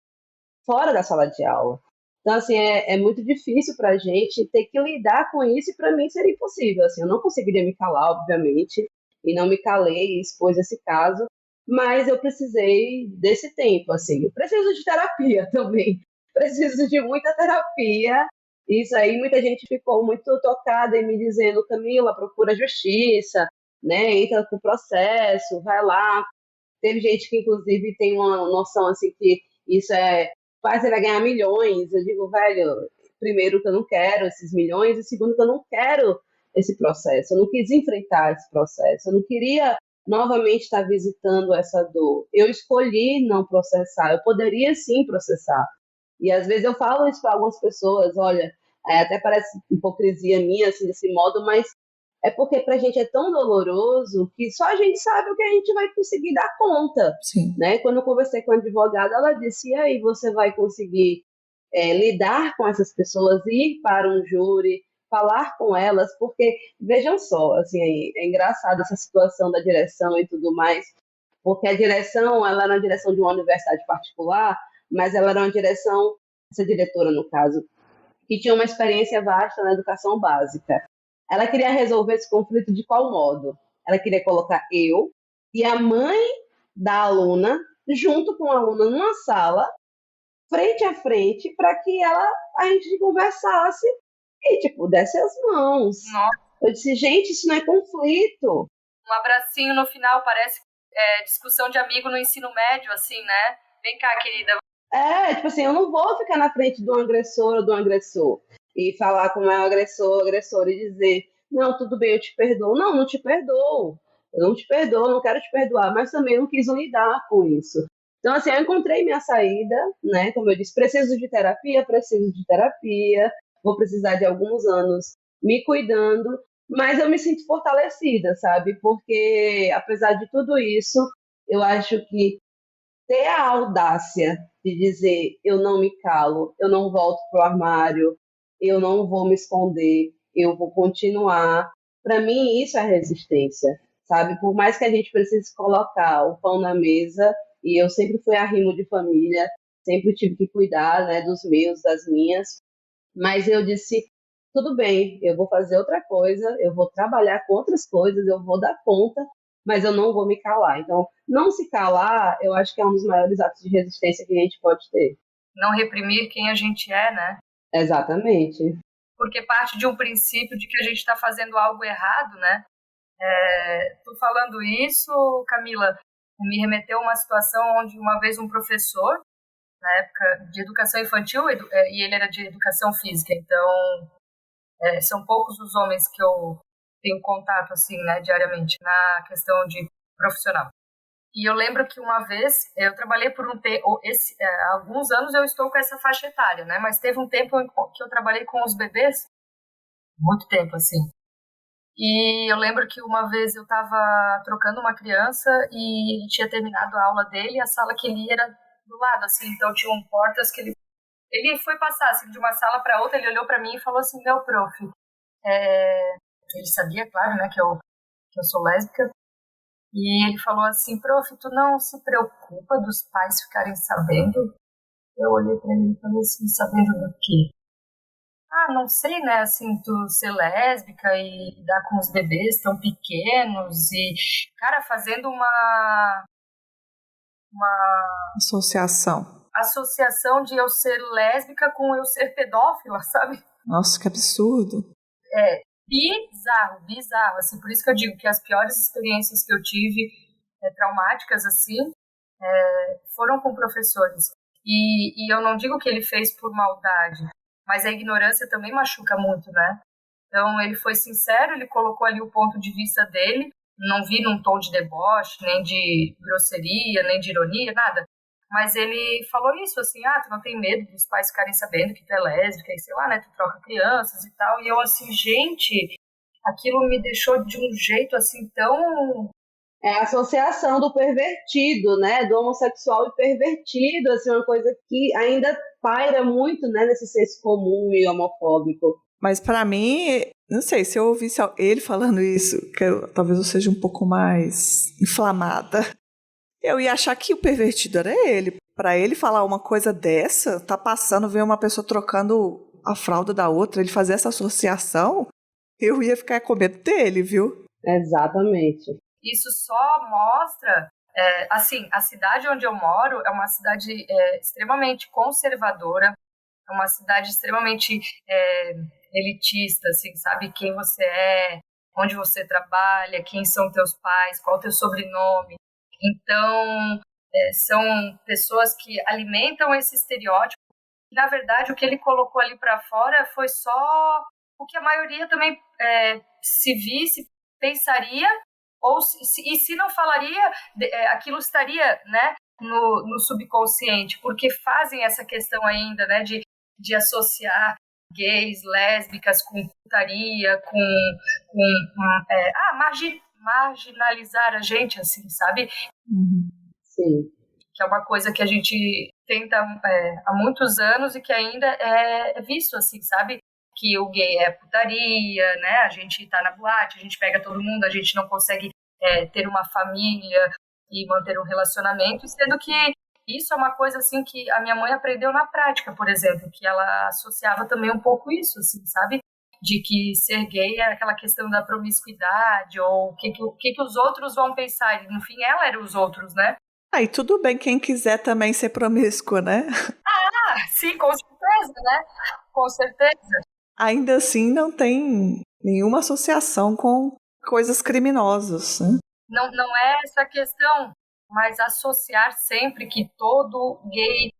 fora da sala de aula. Então, assim, é muito difícil para a gente ter que lidar com isso, e para mim seria impossível. Assim, eu não conseguiria me calar, obviamente, e não me calei e expus esse caso, mas eu precisei desse tempo, assim. Eu preciso de terapia também, preciso de muita terapia. Isso aí, muita gente ficou muito tocada em me dizendo: Camila, procura justiça, né? Entra com o processo, vai lá. Teve gente que, inclusive, tem uma noção, assim, que isso faz ele ganhar milhões. Eu digo, velho, primeiro que eu não quero esses milhões, e segundo que eu não quero esse processo. Eu não quis enfrentar esse processo. Eu não queria novamente estar visitando essa dor. Eu escolhi não processar. Eu poderia, sim, processar. E às vezes eu falo isso para algumas pessoas, olha, até parece hipocrisia minha, assim, desse modo, mas é porque para a gente é tão doloroso que só a gente sabe o que a gente vai conseguir dar conta. Sim. Né? Quando eu conversei com a advogada, ela disse: e aí, você vai conseguir lidar com essas pessoas, ir para um júri, falar com elas? Porque, vejam só, assim, é engraçado essa situação da direção e tudo mais, porque a direção, ela era uma direção de uma universidade particular, mas ela era uma direção, essa diretora, no caso, que tinha uma experiência vasta na educação básica. Ela queria resolver esse conflito de qual modo? Ela queria colocar eu e a mãe da aluna junto com a aluna numa sala, frente a frente, para que a gente conversasse e, tipo, desse as mãos. Nossa. Eu disse, gente, isso não é conflito. Um abracinho no final, parece discussão de amigo no ensino médio, assim, né? Vem cá, querida. Tipo assim, eu não vou ficar na frente de um agressor ou de um agressor e falar com o meu agressor e dizer, não, tudo bem, eu te perdoo. Não, não te perdoo. Eu não te perdoo, não quero te perdoar, mas também não quis lidar com isso. Então, assim, eu encontrei minha saída, né? Como eu disse, preciso de terapia, vou precisar de alguns anos me cuidando, mas eu me sinto fortalecida, sabe? Porque, apesar de tudo isso, eu acho que ter a audácia de dizer: eu não me calo, eu não volto pro armário, eu não vou me esconder, eu vou continuar. Para mim, isso é resistência, sabe? Por mais que a gente precise colocar o pão na mesa, e eu sempre fui arrimo de família, sempre tive que cuidar, né, dos meus, das minhas, mas eu disse: tudo bem, eu vou fazer outra coisa, eu vou trabalhar com outras coisas, eu vou dar conta, mas eu não vou me calar. Então, não se calar, eu acho que é um dos maiores atos de resistência que a gente pode ter. Não reprimir quem a gente é, né? Exatamente. Porque parte de um princípio de que a gente está fazendo algo errado, né? Tô falando isso, Camila, me remeteu a uma situação onde uma vez um professor, na época de educação infantil, e ele era de educação física, então são poucos os homens que eu tenho contato, assim, né, diariamente, na questão de profissional. E eu lembro que uma vez, eu trabalhei por alguns anos eu estou com essa faixa etária, né, mas teve um tempo que eu trabalhei com os bebês, muito tempo, assim. E eu lembro que uma vez eu estava trocando uma criança e ele tinha terminado a aula dele, e a sala que ele ia era do lado, assim, então tinham portas que ele foi passar, assim, de uma sala para outra, ele olhou para mim e falou assim: meu, prof, ele sabia, claro, né, que eu sou lésbica, E ele falou assim, prof, tu não se preocupa dos pais ficarem sabendo? Eu olhei para ele e falei assim, sabendo do quê? Ah, não sei, né, assim, tu ser lésbica e lidar com os bebês tão pequenos e, cara, fazendo uma associação de eu ser lésbica com eu ser pedófila, sabe? Nossa, que absurdo. É bizarro, assim, por isso que eu digo que as piores experiências que eu tive, traumáticas, assim, foram com professores. E eu não digo que ele fez por maldade, mas a ignorância também machuca muito, né? Então, ele foi sincero, ele colocou ali o ponto de vista dele, não vi num tom de deboche, nem de grosseria, nem de ironia, nada. Mas ele falou isso, assim, tu não tem medo dos pais ficarem sabendo que tu é lésbica, e sei lá, né, tu troca crianças e tal. E eu, assim, gente, aquilo me deixou de um jeito, assim, tão... É a associação do pervertido, né, do homossexual e pervertido, assim, uma coisa que ainda paira muito, né, nesse senso comum e homofóbico. Mas pra mim, não sei, se eu ouvisse ele falando isso, talvez eu seja um pouco mais inflamada, eu ia achar que o pervertido era ele. Pra ele falar uma coisa dessa, tá passando, ver uma pessoa trocando a fralda da outra, ele fazer essa associação, eu ia ficar com medo dele, viu? Exatamente. Isso só mostra, assim, a cidade onde eu moro é uma cidade extremamente conservadora, é uma cidade extremamente elitista, assim, sabe? Quem você é, onde você trabalha, quem são teus pais, qual o teu sobrenome. Então, são pessoas que alimentam esse estereótipo. Na verdade, o que ele colocou ali para fora foi só o que a maioria também se visse, pensaria, e se não falaria, aquilo estaria, né, no subconsciente, porque fazem essa questão ainda, né, de associar gays, lésbicas com putaria, marginalizar a gente, assim, sabe? Sim. Que é uma coisa que a gente tenta há muitos anos e que ainda é visto, assim, sabe? Que o gay é putaria, né? A gente tá na boate, a gente pega todo mundo, a gente não consegue ter uma família e manter um relacionamento, sendo que isso é uma coisa, assim, que a minha mãe aprendeu na prática, por exemplo, que ela associava também um pouco isso, assim, sabe? De que ser gay é aquela questão da promiscuidade, ou o que os outros vão pensar. E, no fim, ela era os outros, né? E tudo bem quem quiser também ser promíscuo, né? Sim, com certeza, né? Com certeza. Ainda assim, não tem nenhuma associação com coisas criminosas, né? Não é essa a questão, mas associar sempre que todo gay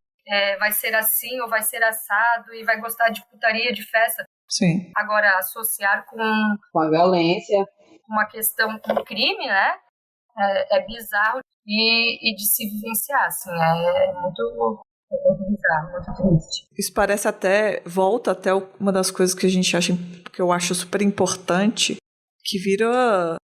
vai ser assim ou vai ser assado e vai gostar de putaria, de festa. Sim. Agora, associar com a violência, uma questão com crime, né? É bizarro e de se vivenciar, assim, é muito bizarro, muito triste. Isso parece volta até uma das coisas que a gente acha, que eu acho super importante, que vira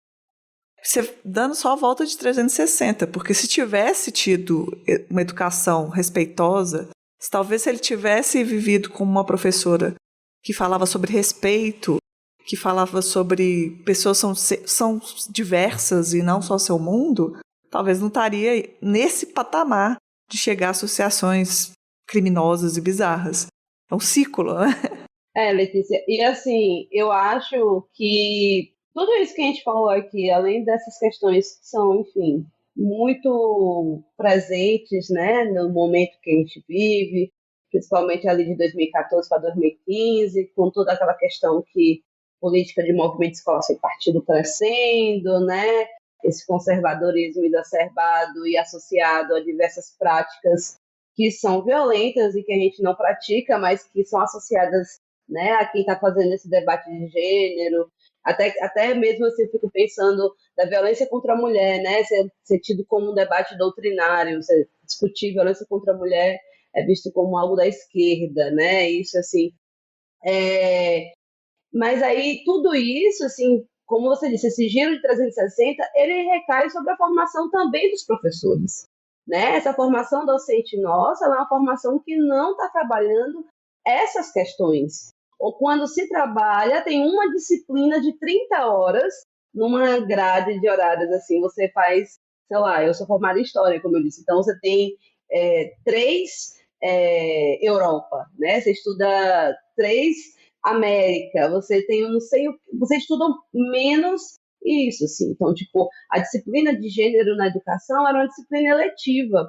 você dando só a volta de 360, porque se tivesse tido uma educação respeitosa, talvez se ele tivesse vivido com uma professora que falava sobre respeito, que falava sobre pessoas são diversas e não só seu mundo, talvez não estaria nesse patamar de chegar a associações criminosas e bizarras. É um ciclo, né? Letícia, e assim, eu acho que tudo isso que a gente falou aqui, além dessas questões que são, enfim, muito presentes, né, no momento que a gente vive, principalmente ali de 2014 para 2015, com toda aquela questão que política de movimento escola sem partido crescendo, né, esse conservadorismo exacerbado e associado a diversas práticas que são violentas e que a gente não pratica, mas que são associadas, né, a quem está fazendo esse debate de gênero. Até mesmo assim, eu fico pensando da violência contra a mulher, né, ser tido como um debate doutrinário, discutir violência contra a mulher é visto como algo da esquerda, né, isso assim. Mas aí tudo isso, assim, como você disse, esse giro de 360, ele recai sobre a formação também dos professores, né? Essa formação docente nossa, ela é uma formação que não está trabalhando essas questões. Ou quando se trabalha, tem uma disciplina de 30 horas numa grade de horários, assim, você faz, sei lá, eu sou formada em História, como eu disse, então você tem 3 Europa, né? Você estuda 3 América, você tem, não sei, você estuda menos isso, assim. Então, tipo, a disciplina de gênero na educação era uma disciplina eletiva,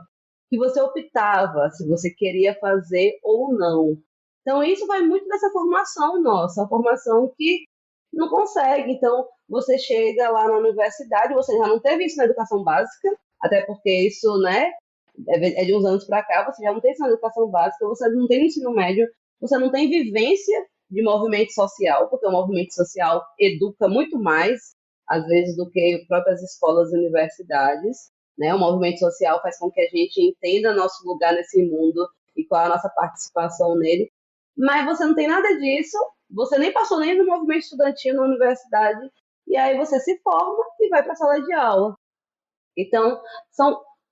que você optava se você queria fazer ou não. Então, isso vai muito dessa formação nossa, a formação que não consegue. Então, você chega lá na universidade, você já não teve isso na educação básica, até porque isso, né, é de uns anos para cá, você já não tem isso na educação básica, você não tem no ensino médio, você não tem vivência de movimento social, porque o movimento social educa muito mais, às vezes, do que próprias escolas e universidades, né? O movimento social faz com que a gente entenda nosso lugar nesse mundo e qual é a nossa participação nele, mas você não tem nada disso, você nem passou nem no movimento estudantil na universidade, e aí você se forma e vai para a sala de aula. Então,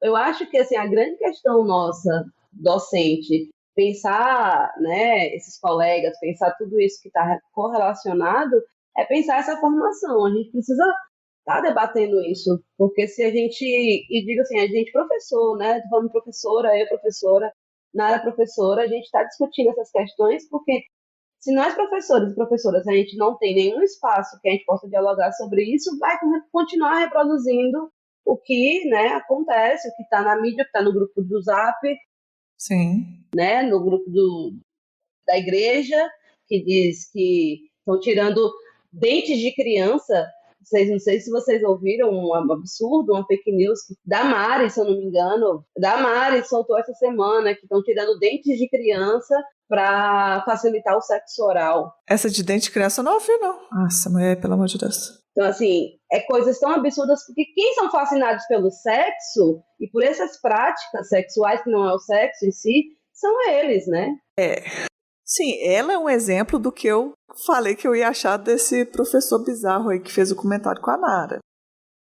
eu acho que assim, a grande questão nossa, docente, pensar, né, esses colegas, pensar tudo isso que está correlacionado, é pensar essa formação. A gente precisa estar debatendo isso, porque se a gente, e digo assim, a gente professor, né, estou falando professora, eu professora, Nara professora, a gente está discutindo essas questões, porque se nós professores e professoras, a gente não tem nenhum espaço que a gente possa dialogar sobre isso, vai continuar reproduzindo o que, né, acontece, o que está na mídia, o que está no grupo do Zap, Sim. né, no grupo da igreja, que diz que estão tirando dentes de criança. Não sei se vocês ouviram um absurdo, uma fake news, da Mari, se eu não me engano, da Mari soltou essa semana, que estão tirando dentes de criança para facilitar o sexo oral. Essa de dente de criança eu não ouvi, não. Nossa, mulher, pelo amor de Deus. Então, assim, coisas tão absurdas, porque quem são fascinados pelo sexo e por essas práticas sexuais, que não é o sexo em si, são eles, né? Sim, ela é um exemplo do que eu falei que eu ia achar desse professor bizarro aí que fez o comentário com a Nara.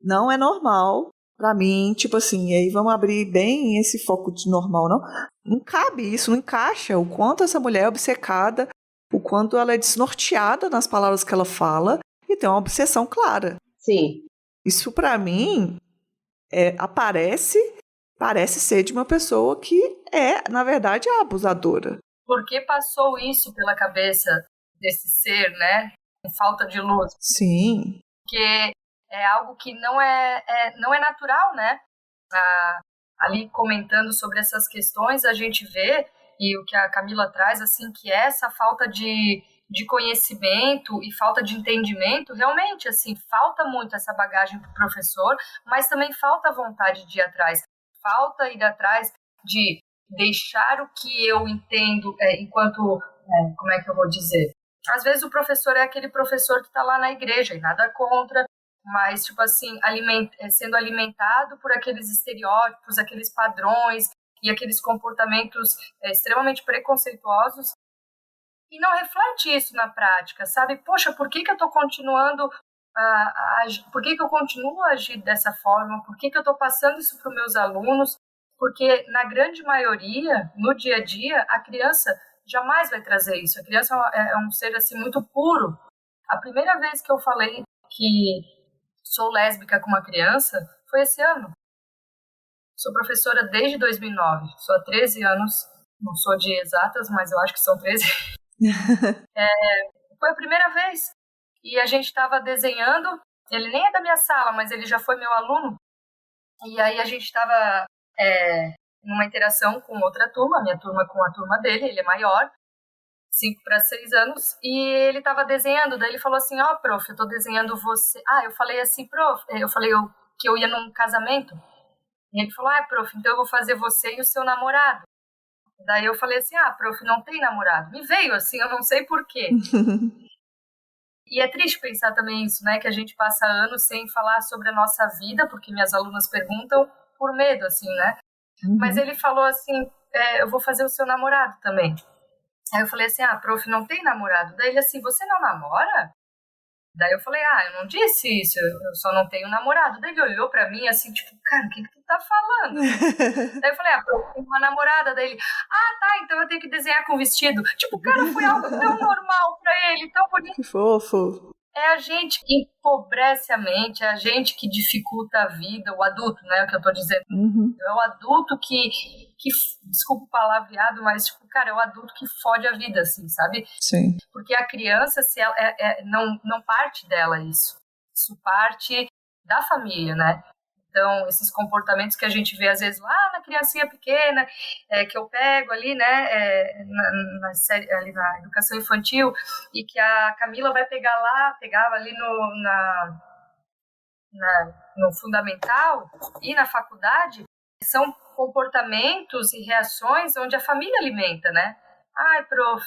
Não é normal pra mim, tipo assim, e aí vamos abrir bem esse foco de normal, não? Não cabe isso, não encaixa o quanto essa mulher é obcecada, o quanto ela é desnorteada nas palavras que ela fala e tem uma obsessão clara. Sim. Isso pra mim parece ser de uma pessoa que na verdade, é abusadora. Por que passou isso pela cabeça desse ser, né? Com falta de luz? Sim. Porque é algo que não é natural, né? Ali comentando sobre essas questões, a gente vê, e o que a Camila traz, assim, que é essa falta de conhecimento e falta de entendimento, realmente, assim, falta muito essa bagagem para o professor, mas também falta vontade de ir atrás, falta ir atrás de deixar o que eu entendo como é que eu vou dizer? Às vezes o professor é aquele professor que está lá na igreja, e nada contra, mas, tipo assim, sendo alimentado por aqueles estereótipos, aqueles padrões e aqueles comportamentos extremamente preconceituosos, e não reflete isso na prática, sabe? Poxa, por que eu estou continuando por que eu continuo a agir dessa forma? Por que eu estou passando isso para os meus alunos? Porque, na grande maioria, no dia a dia, a criança jamais vai trazer isso. A criança é um ser, assim, muito puro. A primeira vez que eu falei que sou lésbica com uma criança foi esse ano. Sou professora desde 2009. Sou há 13 anos. Não sou de exatas, mas eu acho que são 13. Foi a primeira vez. E a gente estava desenhando. Ele nem é da minha sala, mas ele já foi meu aluno. E aí a gente estava numa interação com outra turma, minha turma com a turma dele, ele é maior, 5 para 6 anos, e ele estava desenhando, daí ele falou assim, prof, eu estou desenhando você. Eu falei assim, prof, que eu ia num casamento, e ele falou, prof, então eu vou fazer você e o seu namorado. Daí eu falei assim, prof, não tem namorado. Me veio assim, eu não sei porquê. E é triste pensar também isso, né, que a gente passa anos sem falar sobre a nossa vida, porque minhas alunas perguntam, por medo, assim, né? Uhum. Mas ele falou assim, eu vou fazer o seu namorado também. Aí eu falei assim, prof, não tem namorado. Daí ele assim, você não namora? Daí eu falei, eu não disse isso, eu só não tenho namorado. Daí ele olhou pra mim assim, tipo, cara, o que tu tá falando? Daí eu falei, prof, tem uma namorada. Daí ele, tá, então eu tenho que desenhar com vestido. Tipo, cara, foi algo tão normal pra ele, tão bonito. Que fofo. É a gente que empobrece a mente, é a gente que dificulta a vida, o adulto, né, o que eu tô dizendo. É o adulto que desculpa o palavreado, mas, tipo, cara, é o adulto que fode a vida, assim, sabe? Sim. Porque a criança, se ela, não parte dela isso. Isso parte da família, né? Então, esses comportamentos que a gente vê, às vezes, lá na criancinha pequena, que eu pego ali, né, ali na educação infantil, e que a Camila vai pegava ali no fundamental e na faculdade, são comportamentos e reações onde a família alimenta, né? Ai, prof,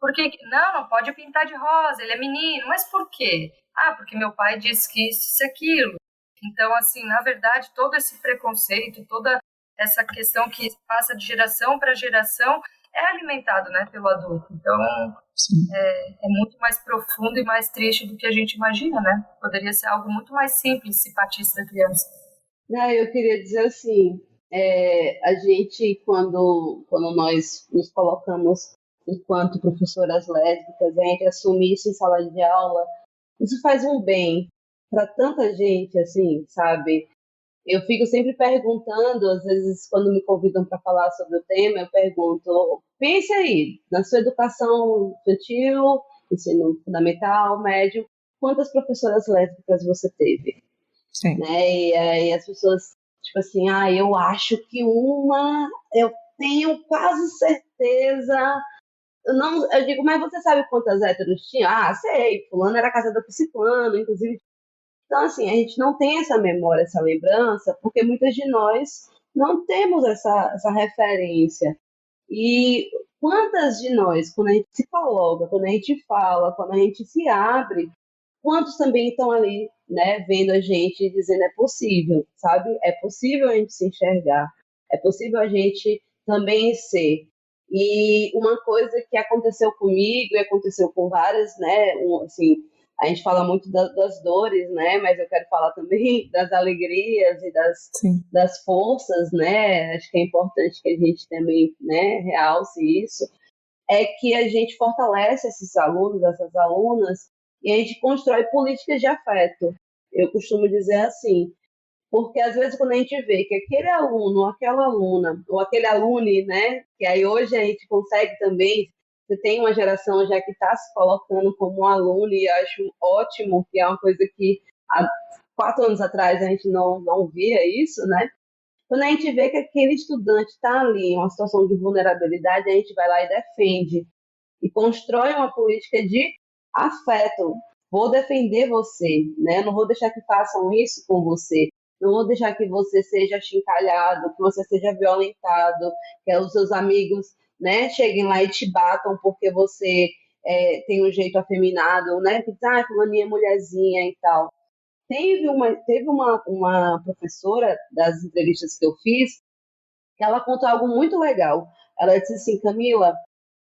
por que... Não pode pintar de rosa, ele é menino. Mas por quê? Ah, porque meu pai disse que isso e aquilo. Então, assim, na verdade, todo esse preconceito, toda essa questão que passa de geração para geração é alimentado, né, pelo adulto. Então, é muito mais profundo e mais triste do que a gente imagina, né? Poderia ser algo muito mais simples se partisse da criança. Eu queria dizer assim, a gente, quando nós nos colocamos enquanto professoras lésbicas, a gente assume isso em sala de aula, isso faz um bem para tanta gente, assim, sabe? Eu fico sempre perguntando, às vezes, quando me convidam para falar sobre o tema, eu pergunto, pense aí, na sua educação infantil, ensino fundamental, médio, quantas professoras lésbicas você teve? Sim. Né? E aí as pessoas, tipo assim, eu acho que eu tenho quase certeza. Eu digo, mas você sabe quantas héteros tinha? Ah, sei, fulano era casada com ciclano, inclusive. Então, assim, a gente não tem essa memória, essa lembrança, porque muitas de nós não temos essa referência. E quantas de nós, quando a gente se coloca, quando a gente fala, quando a gente se abre, quantos também estão ali, né, vendo a gente e dizendo é possível, sabe? É possível a gente se enxergar, é possível a gente também ser. E uma coisa que aconteceu comigo e aconteceu com várias, né, assim, a gente fala muito das dores, né, mas eu quero falar também das alegrias e das forças, né, acho que é importante que a gente também, né, realce isso, é que a gente fortalece esses alunos, essas alunas, e a gente constrói políticas de afeto. Eu costumo dizer assim, porque às vezes quando a gente vê que aquele aluno, ou aquela aluna, ou aquele alune, né, que aí hoje a gente consegue também, você tem uma geração já que está se colocando como um aluno, e acho ótimo, que é uma coisa que há 4 anos atrás a gente não via isso, né? Quando a gente vê que aquele estudante está ali em uma situação de vulnerabilidade, a gente vai lá e defende e constrói uma política de afeto. Vou defender você, né? Não vou deixar que façam isso com você. Não vou deixar que você seja achincalhado, que você seja violentado, que os seus amigos, né, cheguem lá e te batam porque você tem um jeito afeminado, né? Que diz, fulaninha é mulherzinha e tal. Teve uma professora das entrevistas que eu fiz, que ela contou algo muito legal. Ela disse assim, Camila,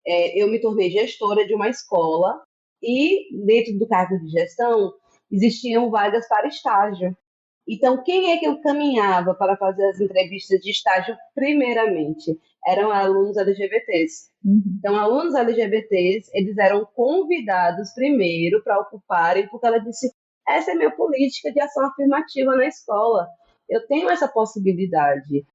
eu me tornei gestora de uma escola e dentro do cargo de gestão existiam vagas para estágio. Então, quem é que eu caminhava para fazer as entrevistas de estágio primeiramente? Eram alunos LGBTs. Então, alunos LGBTs, eles eram convidados primeiro para ocuparem, porque ela disse, essa é a minha política de ação afirmativa na escola. Eu tenho essa possibilidade.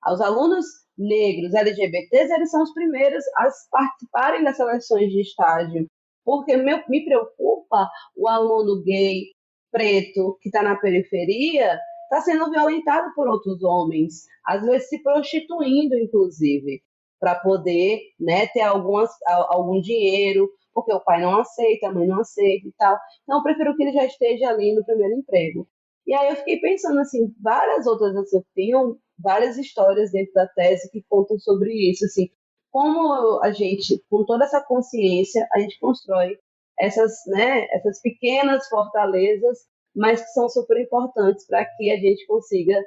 Os alunos negros, LGBTs, eles são os primeiros a participarem das seleções de estágio, porque me preocupa o aluno gay, preto, que está na periferia, está sendo violentado por outros homens, às vezes se prostituindo, inclusive, para poder, né, ter algum dinheiro, porque o pai não aceita, a mãe não aceita e tal. Então, eu prefiro que ele já esteja ali no primeiro emprego. E aí eu fiquei pensando, assim, várias outras, assim, tenho várias histórias dentro da tese que contam sobre isso, assim, como a gente, com toda essa consciência, a gente constrói essas pequenas fortalezas, mas que são super importantes para que a gente consiga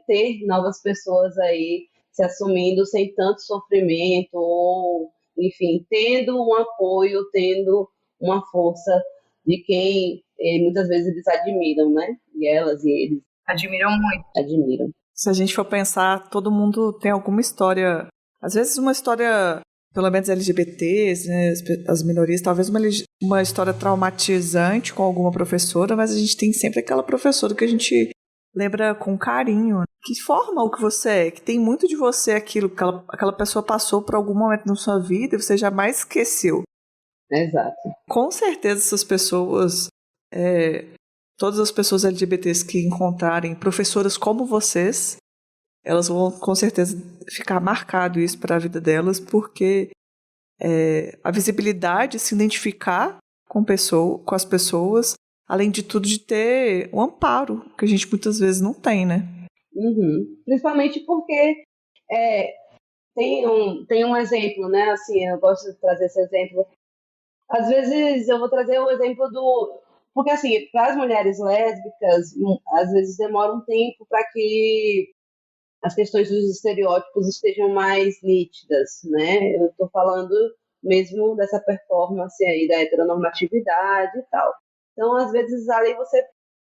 ter novas pessoas aí se assumindo sem tanto sofrimento, ou, enfim, tendo um apoio, tendo uma força de quem muitas vezes eles admiram, né? E elas e eles. Admiram muito. Admiram. Se a gente for pensar, todo mundo tem alguma história, às vezes uma história pelo menos LGBTs, né, as minorias, talvez uma história traumatizante com alguma professora, mas a gente tem sempre aquela professora que a gente lembra com carinho, que forma o que você é, que tem muito de você aquilo que aquela pessoa passou por algum momento na sua vida e você jamais esqueceu. Exato. Com certeza essas pessoas, todas as pessoas LGBTs que encontrarem professoras como vocês, elas vão com certeza ficar marcado isso para a vida delas, porque a visibilidade, se identificar com as pessoas, além de tudo, de ter um amparo, que a gente muitas vezes não tem, né? Uhum. Principalmente porque tem um exemplo, né? Assim, eu gosto de trazer esse exemplo. Às vezes eu vou trazer o exemplo do... Porque, assim, para as mulheres lésbicas, às vezes demora um tempo para que as questões dos estereótipos estejam mais nítidas, né? Eu estou falando mesmo dessa performance aí da heteronormatividade e tal. Então, às vezes, ali você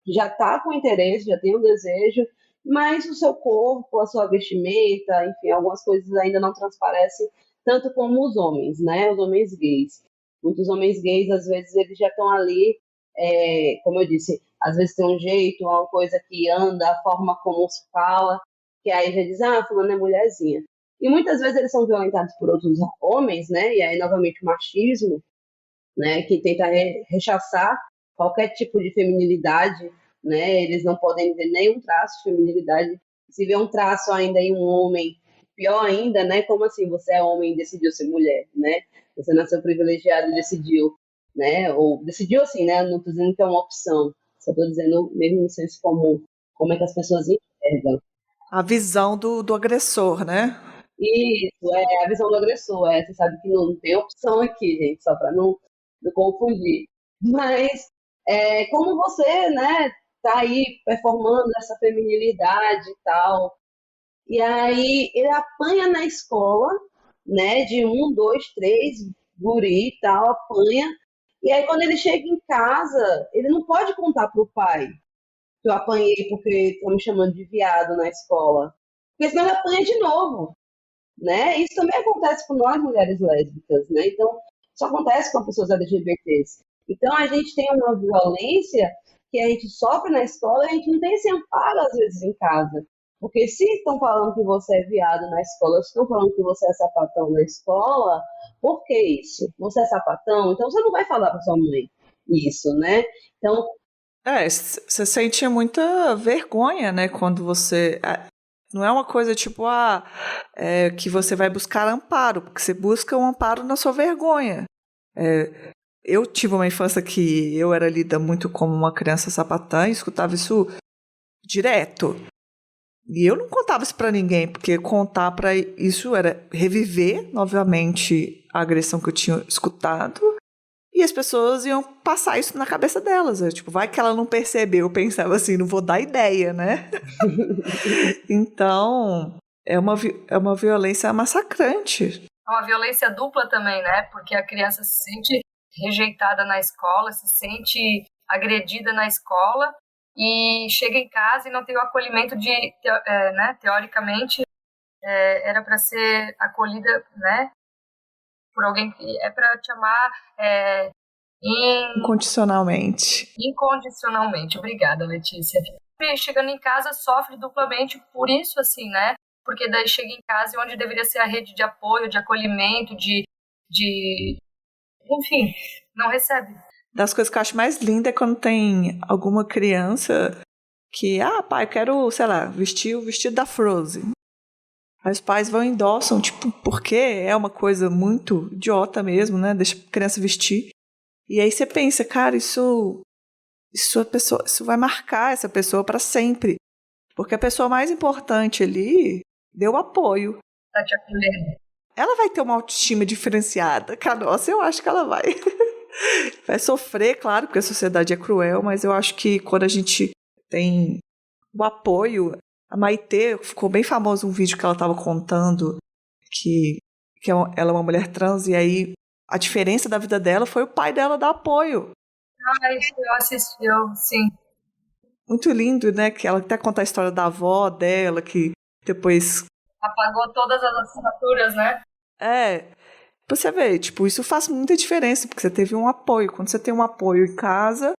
já está com interesse, já tem um desejo, mas o seu corpo, a sua vestimenta, enfim, algumas coisas ainda não transparecem tanto como os homens, né? Os homens gays. Muitos homens gays, às vezes, eles já estão ali, como eu disse, às vezes tem um jeito, uma coisa que anda, a forma como se fala, que aí já diz, fulano é mulherzinha. E muitas vezes eles são violentados por outros homens, né? E aí, novamente, o machismo, né? Que tenta rechaçar qualquer tipo de feminilidade, né? Eles não podem ver nenhum traço de feminilidade. Se vê um traço ainda em um homem, pior ainda, né? Como assim? Você é homem e decidiu ser mulher, né? Você nasceu privilegiado e decidiu, né? Ou decidiu assim, né? Não estou dizendo que é uma opção, só estou dizendo mesmo no senso comum, como é que as pessoas enxergam. A visão do agressor, né? Isso, a visão do agressor. Você sabe que não tem opção aqui, gente, só para não confundir. Mas, como você, né, tá aí performando essa feminilidade e tal, e aí ele apanha na escola, né, de 1, 2, 3, guri e tal, apanha, e aí quando ele chega em casa, ele não pode contar pro pai que eu apanhei porque estão me chamando de viado na escola, porque senão ele apanha de novo, né? Isso também acontece com nós mulheres lésbicas, né? Então, isso acontece com pessoas LGBTs. Então, a gente tem uma violência que a gente sofre na escola e a gente não tem esse amparo, às vezes, em casa. Porque se estão falando que você é viado na escola, se estão falando que você é sapatão na escola, por que isso? Você é sapatão? Então, você não vai falar para sua mãe isso, né? Então... Você sente muita vergonha, né, quando você... Não é uma coisa tipo, que você vai buscar amparo, porque você busca um amparo na sua vergonha. Eu tive uma infância que eu era lida muito como uma criança sapatã e escutava isso direto. E eu não contava isso pra ninguém, porque contar pra isso era reviver, novamente, a agressão que eu tinha escutado. E as pessoas iam passar isso na cabeça delas. Tipo, vai que ela não percebeu. Eu pensava assim, não vou dar ideia, né? Então, é uma violência massacrante. É uma violência dupla também, né? Porque a criança se sente rejeitada na escola, se sente agredida na escola e chega em casa e não tem o acolhimento né? Teoricamente, era para ser acolhida, né? Por alguém que é para te amar incondicionalmente. Incondicionalmente. Obrigada, Letícia. E chegando em casa sofre duplamente por isso, assim, né? Porque daí chega em casa onde deveria ser a rede de apoio, de acolhimento, enfim, não recebe. Das coisas que eu acho mais linda é quando tem alguma criança que, pai, eu quero, sei lá, vestir o vestido da Frozen. Aí os pais vão e endossam, tipo, porque é uma coisa muito idiota mesmo, né? Deixa a criança vestir. E aí você pensa, cara, isso vai marcar essa pessoa para sempre. Porque a pessoa mais importante ali deu apoio. Tá te acolhendo. Ela vai ter uma autoestima diferenciada. Que a nossa, eu acho que ela vai. Vai sofrer, claro, porque a sociedade é cruel, mas eu acho que quando a gente tem o apoio... A Maitê, ficou bem famoso um vídeo que ela estava contando que ela é uma mulher trans e aí a diferença da vida dela foi o pai dela dar apoio. Isso eu assisti, sim. Muito lindo, né? Que ela até conta a história da avó dela, que depois... Apagou todas as assinaturas, né? Você vê, tipo, isso faz muita diferença, porque você teve um apoio. Quando você tem um apoio em casa,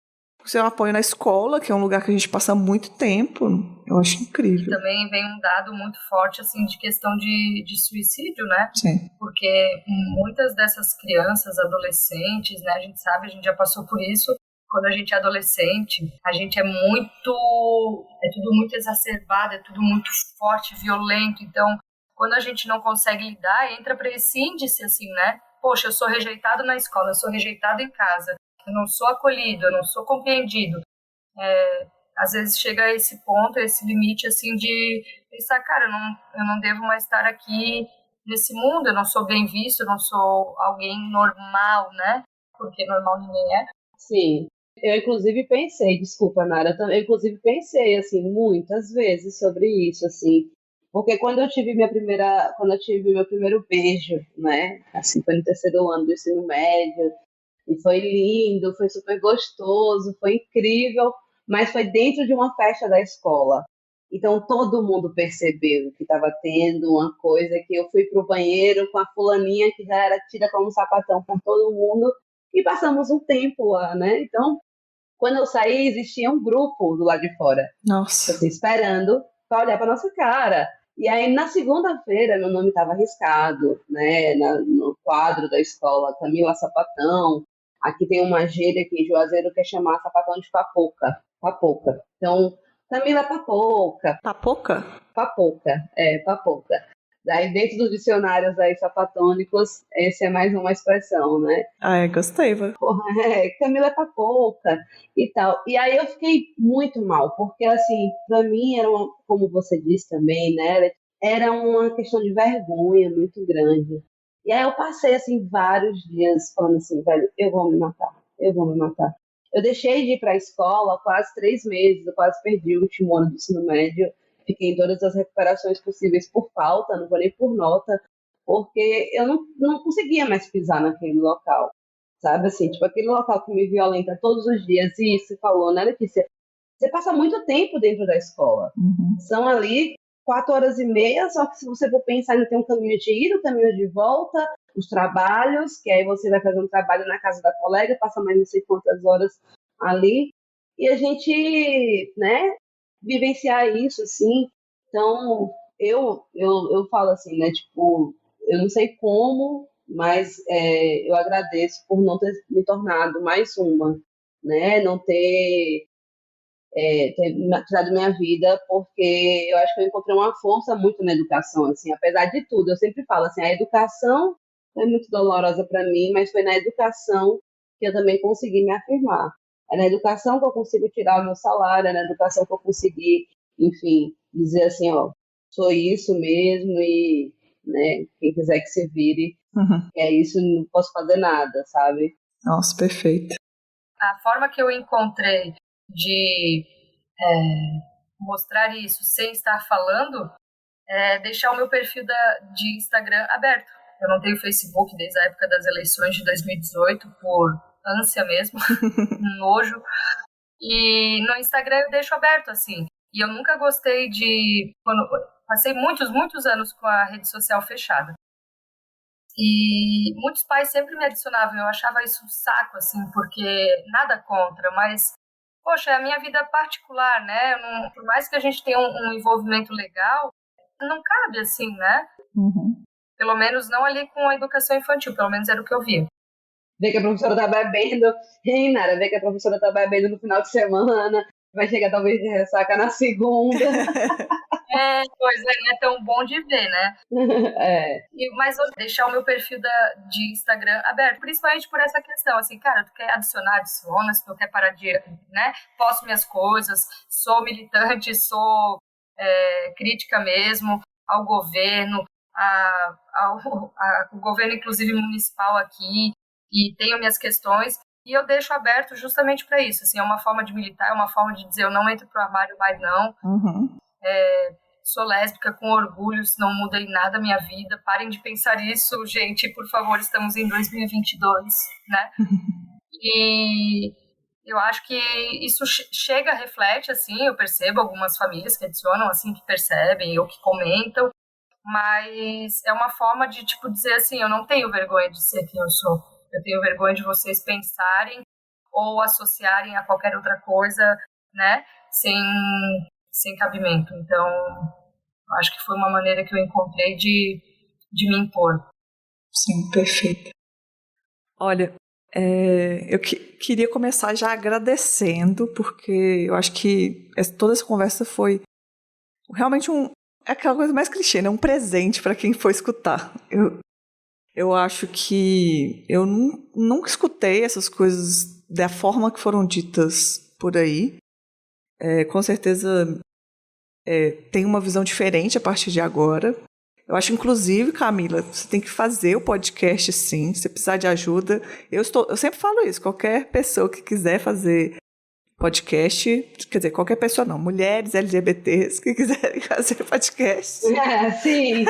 você tem um apoio na escola, que é um lugar que a gente passa muito tempo, eu acho incrível. E também vem um dado muito forte, assim, de questão de suicídio, né? Sim. Porque muitas dessas crianças, adolescentes, né, a gente sabe, a gente já passou por isso, quando a gente é adolescente, a gente é tudo muito exacerbado, é tudo muito forte, violento, então, quando a gente não consegue lidar, entra para esse índice, assim, né? Poxa, eu sou rejeitado na escola, eu sou rejeitado em casa, eu não sou acolhido, eu não sou compreendido. Às vezes chega a esse ponto, a esse limite, assim, de pensar, cara, eu não devo mais estar aqui nesse mundo, eu não sou bem visto, eu não sou alguém normal, né? Porque normal ninguém é. Sim. Eu, inclusive, pensei, desculpa, Nara, eu, inclusive, pensei, assim, muitas vezes sobre isso, assim, porque quando eu tive meu primeiro beijo, né, assim, foi no terceiro ano do ensino médio, e foi lindo, foi super gostoso, foi incrível, mas foi dentro de uma festa da escola. Então todo mundo percebeu que estava tendo uma coisa que eu fui pro banheiro com a fulaninha que já era tida como sapatão por todo mundo e passamos um tempo lá, né? Então, quando eu saí, existia um grupo do lado de fora, Nossa. assim, esperando para olhar para nossa cara. E aí, na segunda-feira, meu nome estava arriscado, né, no quadro da escola, Camila Sapatão. Aqui tem uma gíria que Juazeiro quer chamar sapatão de papoca. Papoca. Então, Camila Papoca. Papoca? Papoca. Daí, dentro dos dicionários aí sapatônicos, esse é mais uma expressão, né? Gostei, vai. Camila Papoca e tal. E aí eu fiquei muito mal, porque assim, pra mim como você disse também, né? Era uma questão de vergonha muito grande. E aí eu passei assim vários dias falando assim, velho, eu vou me matar, eu vou me matar. Eu deixei de ir para a escola quase 3 meses, eu quase perdi o último ano do ensino médio, fiquei em todas as recuperações possíveis por falta, não vou nem por nota, porque eu não conseguia mais pisar naquele local. Sabe assim, tipo aquele local que me violenta todos os dias, e você falou, né, Letícia? Você passa muito tempo dentro da escola. Uhum. São ali 4 horas e meia, só que se você for pensar, ainda tem um caminho de ida, um caminho de volta, os trabalhos, que aí você vai fazer um trabalho na casa da colega, passa mais não sei quantas horas ali, e a gente, né, vivenciar isso, assim. Então, eu falo assim, né, tipo, eu não sei como, mas eu agradeço por não ter me tornado mais uma, né, não ter tirado minha vida, porque eu acho que eu encontrei uma força muito na educação, assim, apesar de tudo, eu sempre falo assim, a educação foi muito dolorosa para mim, mas foi na educação que eu também consegui me afirmar. É na educação que eu consigo tirar o meu salário, é na educação que eu consegui, enfim, dizer assim, ó, sou isso mesmo e, né, quem quiser que se vire, é isso, não posso fazer nada, sabe? Nossa, perfeito. A forma que eu encontrei de mostrar isso sem estar falando é deixar o meu perfil de Instagram aberto. Eu não tenho Facebook desde a época das eleições de 2018, por ânsia mesmo, nojo. E no Instagram eu deixo aberto, assim. E eu nunca gostei passei muitos anos com a rede social fechada. E muitos pais sempre me adicionavam, eu achava isso um saco, assim, porque nada contra, mas, poxa, é a minha vida particular, né? Por mais que a gente tenha um envolvimento legal, não cabe assim, né? Uhum. Pelo menos não ali com a educação infantil, pelo menos era o que eu via. Vê que a professora tá bebendo, Nara, vê que a professora tá bebendo no final de semana, vai chegar talvez de ressaca na segunda. Pois é, não é tão bom de ver, né? Mas eu deixar o meu perfil de Instagram aberto, principalmente por essa questão, assim, cara, tu quer adicionar, adiciona, se tu quer parar de, né, posto minhas coisas, sou militante, sou crítica mesmo ao governo, ao governo inclusive municipal aqui, e tenho minhas questões, e eu deixo aberto justamente para isso, assim, é uma forma de militar, é uma forma de dizer, eu não entro pro armário mais não, sou lésbica com orgulho, isso não muda em nada a minha vida, parem de pensar isso, gente, por favor, estamos em 2022, né? E eu acho que isso chega, reflete, assim, eu percebo algumas famílias que adicionam, assim, que percebem ou que comentam, mas é uma forma de, tipo, dizer assim, eu não tenho vergonha de ser quem eu sou. Eu tenho vergonha de vocês pensarem ou associarem a qualquer outra coisa, né, sem cabimento. Então, acho que foi uma maneira que eu encontrei de me impor. Sim, perfeito. Olha, eu queria começar já agradecendo, porque eu acho que toda essa conversa foi realmente é aquela coisa mais clichê, né? Um presente para quem for escutar. Eu acho que eu nunca escutei essas coisas da forma que foram ditas por aí. Com certeza tem uma visão diferente a partir de agora. Eu acho, inclusive, Camila, você tem que fazer o podcast, sim. Se você precisar de ajuda, eu sempre falo isso. Qualquer pessoa que quiser fazer podcast, quer dizer, qualquer pessoa não, mulheres LGBTs que quiserem fazer podcast. Sim.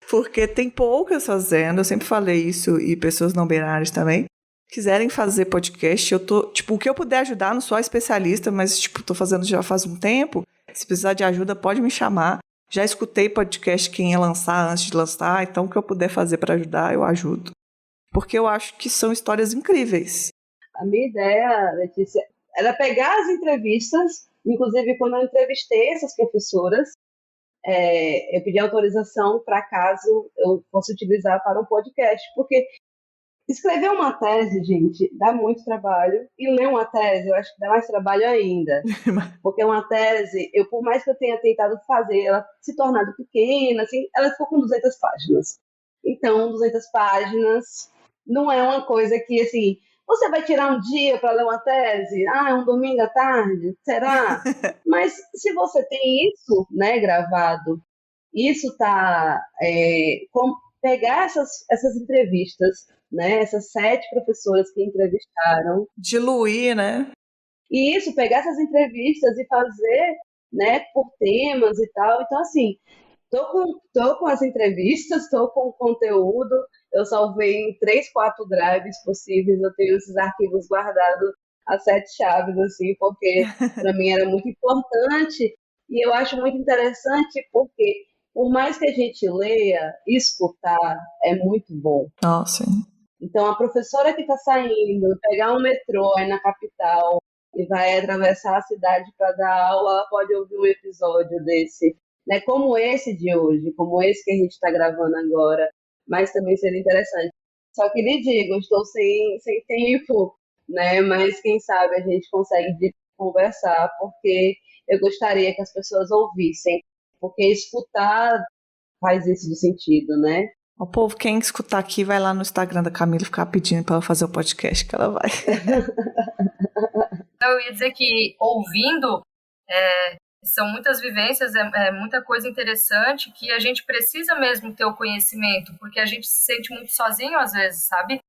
Porque tem poucas fazendo, eu sempre falei isso, e pessoas não binárias também. Quiserem fazer podcast, eu tô, tipo, o que eu puder ajudar, não sou especialista, mas, tipo, tô fazendo já faz um tempo. Se precisar de ajuda, pode me chamar. Já escutei podcast quem ia lançar antes de lançar, então o que eu puder fazer para ajudar, eu ajudo. Porque eu acho que são histórias incríveis. A minha ideia, Letícia, era pegar as entrevistas, inclusive quando eu entrevistei essas professoras, eu pedi autorização para caso eu fosse utilizar para um podcast, porque escrever uma tese, gente, dá muito trabalho, e ler uma tese eu acho que dá mais trabalho ainda, porque uma tese, por mais que eu tenha tentado fazer ela se tornado pequena, assim, ela ficou com 200 páginas. Então, 200 páginas não é uma coisa que, assim, você vai tirar um dia para ler uma tese? Ah, um domingo à tarde? Será? Mas se você tem isso, né, gravado, isso tá... pegar essas entrevistas, né, essas 7 professoras que entrevistaram... Diluir, né? E isso, pegar essas entrevistas e fazer, né, por temas e tal. Então, assim, tô com as entrevistas, tô com o conteúdo, eu salvei em 3, 4 drives possíveis, eu tenho esses arquivos guardados a 7 chaves, assim, porque para mim era muito importante, e eu acho muito interessante porque, por mais que a gente leia, escutar é muito bom. Nossa. Então, a professora que está saindo, pegar um metrô aí na capital e vai atravessar a cidade para dar aula, ela pode ouvir um episódio desse, né, como esse de hoje, como esse que a gente está gravando agora, mas também seria interessante. Só que lhe digo, estou sem tempo, né, mas quem sabe a gente consegue conversar, porque eu gostaria que as pessoas ouvissem, porque escutar faz isso de sentido, né? O povo, quem escutar aqui, vai lá no Instagram da Camila e ficar pedindo para ela fazer o podcast, que ela vai. Eu ia dizer que, ouvindo, são muitas vivências, muita coisa interessante que a gente precisa mesmo ter o conhecimento, porque a gente se sente muito sozinho às vezes, sabe?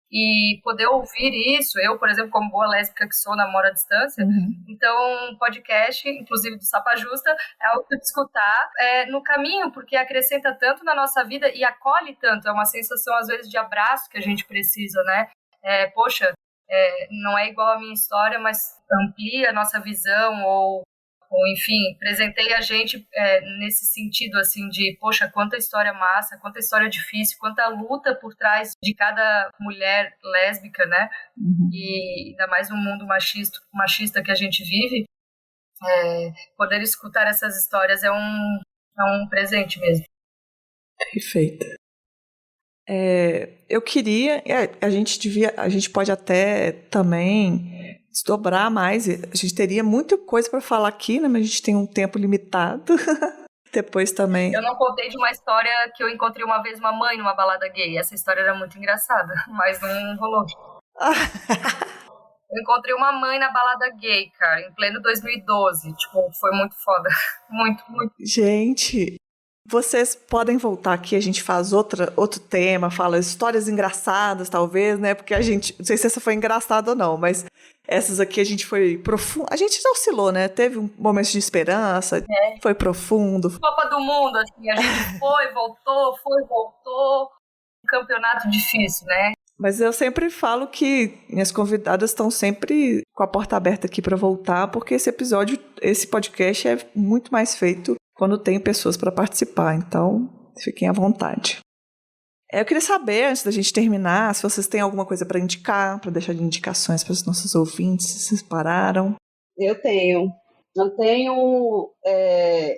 E poder ouvir isso, eu, por exemplo, como boa lésbica que sou, namoro à distância, então podcast, inclusive do Sapa Justa, é algo que escutar no caminho, porque acrescenta tanto na nossa vida e acolhe tanto, é uma sensação às vezes de abraço que a gente precisa, né? Poxa, não é igual a minha história, mas amplia a nossa visão ou enfim, apresentei a gente nesse sentido, assim, de, poxa, quanta história massa, quanta história difícil, quanta luta por trás de cada mulher lésbica, né? E ainda mais no mundo machista que a gente vive, poder escutar essas histórias é um presente mesmo. Perfeito. Eu queria, a gente pode até também desdobrar mais, a gente teria muita coisa para falar aqui, né, mas a gente tem um tempo limitado. Depois também... Eu não contei de uma história que eu encontrei uma vez uma mãe numa balada gay, essa história era muito engraçada, mas não rolou. Eu encontrei uma mãe na balada gay, cara, em pleno 2012, tipo, foi muito foda, muito, muito. Gente... Vocês podem voltar aqui, a gente faz outro tema, fala histórias engraçadas, talvez, né? Porque a gente, não sei se essa foi engraçada ou não, mas essas aqui a gente foi profundo. A gente já oscilou, né? Teve um momento de esperança, foi profundo. Copa do Mundo, assim, a gente foi, voltou. Um campeonato difícil, né? Mas eu sempre falo que minhas convidadas estão sempre com a porta aberta aqui para voltar, porque esse podcast é muito mais feito quando tem pessoas para participar. Então, fiquem à vontade. Eu queria saber, antes da gente terminar, se vocês têm alguma coisa para indicar, para deixar de indicações para os nossos ouvintes, se vocês pararam. Eu tenho,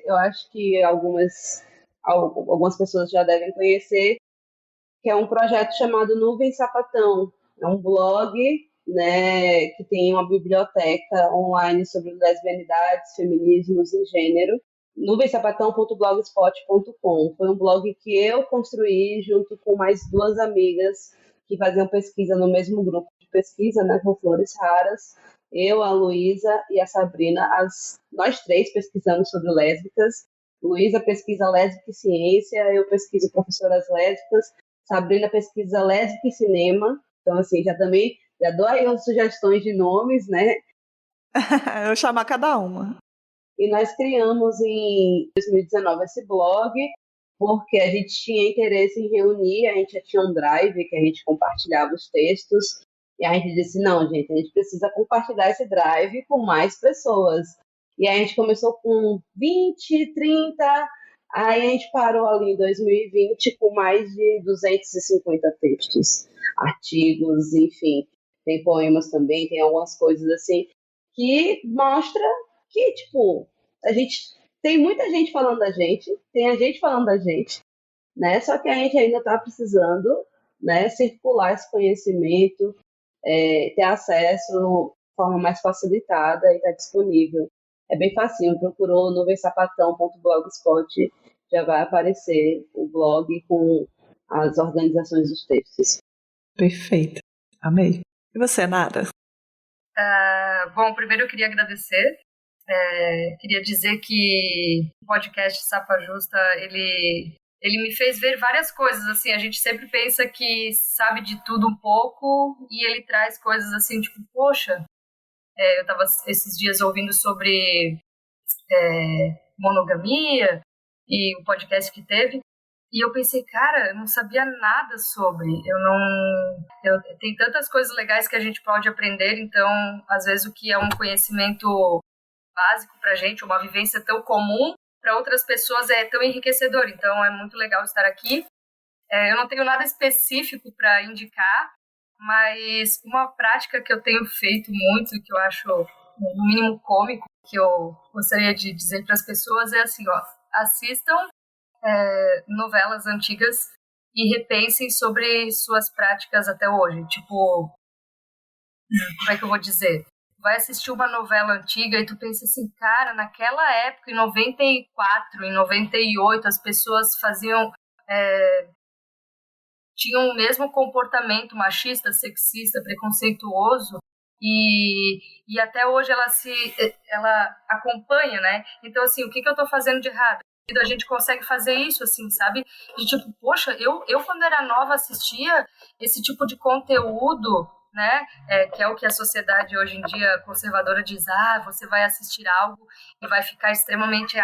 eu acho que algumas pessoas já devem conhecer, que é um projeto chamado Nuvem Sapatão. É um blog, né, que tem uma biblioteca online sobre lesbianidades, feminismos e gênero. nuvensapatão.blogspot.com. Foi um blog que eu construí junto com mais 2 amigas que faziam pesquisa no mesmo grupo de pesquisa, né, com flores raras. Eu, a Luísa e a Sabrina, nós 3 pesquisamos sobre lésbicas. Luísa pesquisa lésbica e ciência, eu pesquiso professoras lésbicas, Sabrina pesquisa lésbica e cinema. Então, assim, já dou aí umas sugestões de nomes, né? Eu chamar cada uma. E nós criamos em 2019 esse blog, porque a gente tinha interesse em reunir, a gente já tinha um drive que a gente compartilhava os textos, e a gente disse, não, gente, a gente precisa compartilhar esse drive com mais pessoas. E aí a gente começou com 20, 30, aí a gente parou ali em 2020 com mais de 250 textos, artigos, enfim. Tem poemas também, tem algumas coisas assim, que mostra que, tipo, tem muita gente falando da gente, tem a gente falando da gente, né? Só que a gente ainda está precisando, né, circular esse conhecimento, ter acesso de forma mais facilitada e está disponível. É bem facinho, procurou nuvensapatão.blogspot, já vai aparecer o blog com as organizações dos textos. Perfeito, amei. E você, Nara? Bom, primeiro eu queria agradecer. Queria dizer que o podcast Sapa Justa, ele me fez ver várias coisas, assim, a gente sempre pensa que sabe de tudo um pouco e ele traz coisas assim, tipo, poxa, eu estava esses dias ouvindo sobre monogamia e o podcast que teve, e eu pensei, cara, eu não sabia nada sobre, tem tantas coisas legais que a gente pode aprender, então, às vezes o que é um conhecimento básico pra gente, uma vivência tão comum, para outras pessoas é tão enriquecedor, então é muito legal estar aqui. Eu não tenho nada específico para indicar, mas uma prática que eu tenho feito muito, que eu acho no mínimo cômico, que eu gostaria de dizer para as pessoas é assim, ó, assistam novelas antigas e repensem sobre suas práticas até hoje. Tipo, como é que eu vou dizer? Vai assistir uma novela antiga e tu pensa assim, cara, naquela época, em 94, em 98, as pessoas tinham o mesmo comportamento machista, sexista, preconceituoso, e até hoje ela acompanha, né? Então, assim, o que eu tô fazendo de errado? A gente consegue fazer isso, assim, sabe? De tipo, poxa, eu quando era nova assistia esse tipo de conteúdo, né? Que é o que a sociedade hoje em dia conservadora diz, você vai assistir algo e vai ficar extremamente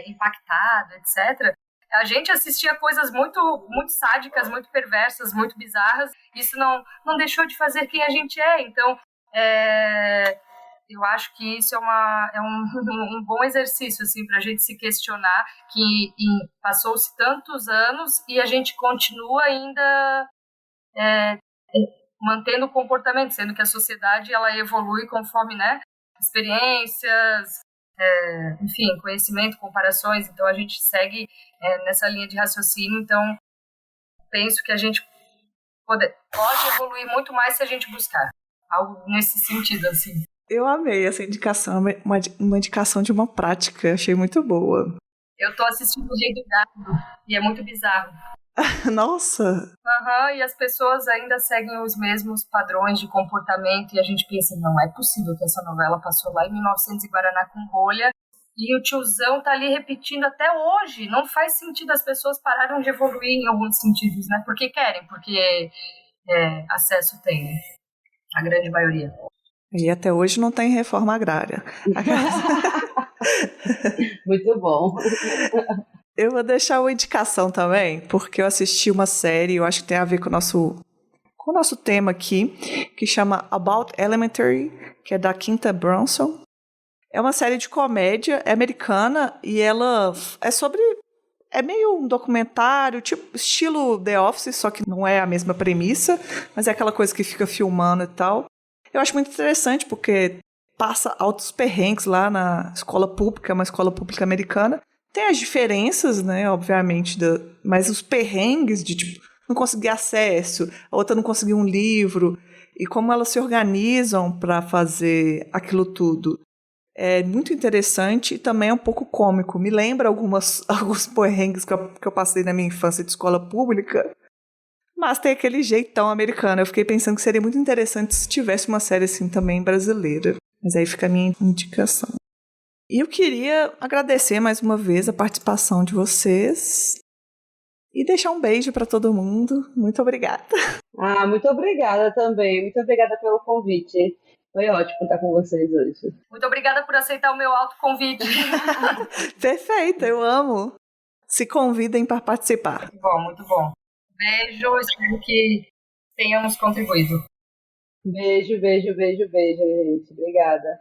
impactado, etc. A gente assistia coisas muito, muito sádicas, muito perversas, muito bizarras. Isso não deixou de fazer quem a gente é. Então, eu acho que isso é um bom exercício assim, para a gente se questionar que passou-se tantos anos e a gente continua ainda mantendo o comportamento, sendo que a sociedade ela evolui conforme, né, experiências, enfim, conhecimento, comparações, então a gente segue nessa linha de raciocínio, então penso que a gente pode evoluir muito mais se a gente buscar algo nesse sentido, assim. Eu amei essa indicação, uma indicação de uma prática, achei muito boa. Eu tô assistindo o Rei do Gado e é muito bizarro. Nossa! E as pessoas ainda seguem os mesmos padrões de comportamento e a gente pensa, não é possível que essa novela passou lá em 1900 e Guaraná com rolha e o tiozão tá ali repetindo até hoje. Não faz sentido, as pessoas pararam de evoluir em alguns sentidos, né? Porque querem, porque acesso tem, né? A grande maioria. E até hoje não tem reforma agrária. Muito bom. Eu vou deixar uma indicação também, porque eu assisti uma série, eu acho que tem a ver com o nosso tema aqui, que chama About Elementary, que é da Quinta Brunson. É uma série de comédia, é americana, e ela é sobre... É meio um documentário, tipo estilo The Office, só que não é a mesma premissa, mas é aquela coisa que fica filmando e tal. Eu acho muito interessante, porque passa altos perrengues lá na escola pública, uma escola pública americana. Tem as diferenças, né, obviamente, mas os perrengues de, tipo, não conseguir acesso, a outra não conseguir um livro, e como elas se organizam para fazer aquilo tudo. É muito interessante e também é um pouco cômico. Me lembra alguns perrengues que eu passei na minha infância de escola pública, mas tem aquele jeitão americano. Eu fiquei pensando que seria muito interessante se tivesse uma série assim também brasileira. Mas aí fica a minha indicação. E eu queria agradecer mais uma vez a participação de vocês e deixar um beijo para todo mundo. Muito obrigada. Muito obrigada também. Muito obrigada pelo convite. Foi ótimo estar com vocês hoje. Muito obrigada por aceitar o meu autoconvite. Perfeito, eu amo. Se convidem para participar. Muito bom, muito bom. Beijo, espero que tenhamos contribuído. Beijo, gente. Obrigada.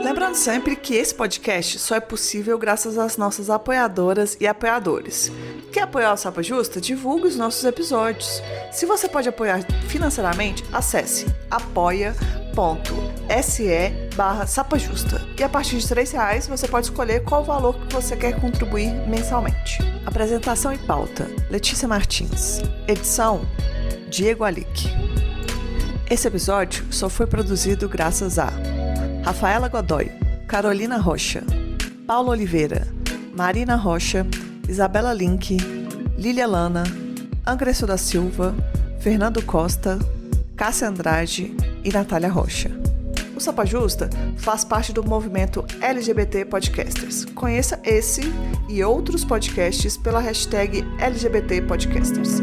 Lembrando sempre que esse podcast só é possível graças às nossas apoiadoras e apoiadores. Quer apoiar o Sapa Justa? Divulgue os nossos episódios. Se você pode apoiar financeiramente, acesse apoia.se/sapajusta. E a partir de R$3 você pode escolher qual valor que você quer contribuir mensalmente. Apresentação e pauta: Letícia Martins. Edição: Diego Alic. Esse episódio só foi produzido graças a Rafaela Godoy, Carolina Rocha, Paulo Oliveira, Marina Rocha, Isabela Link, Lília Lana, Angresso da Silva, Fernando Costa, Cássia Andrade e Natália Rocha. O Sapa Justa faz parte do movimento LGBT Podcasters. Conheça esse e outros podcasts pela hashtag LGBT Podcasters.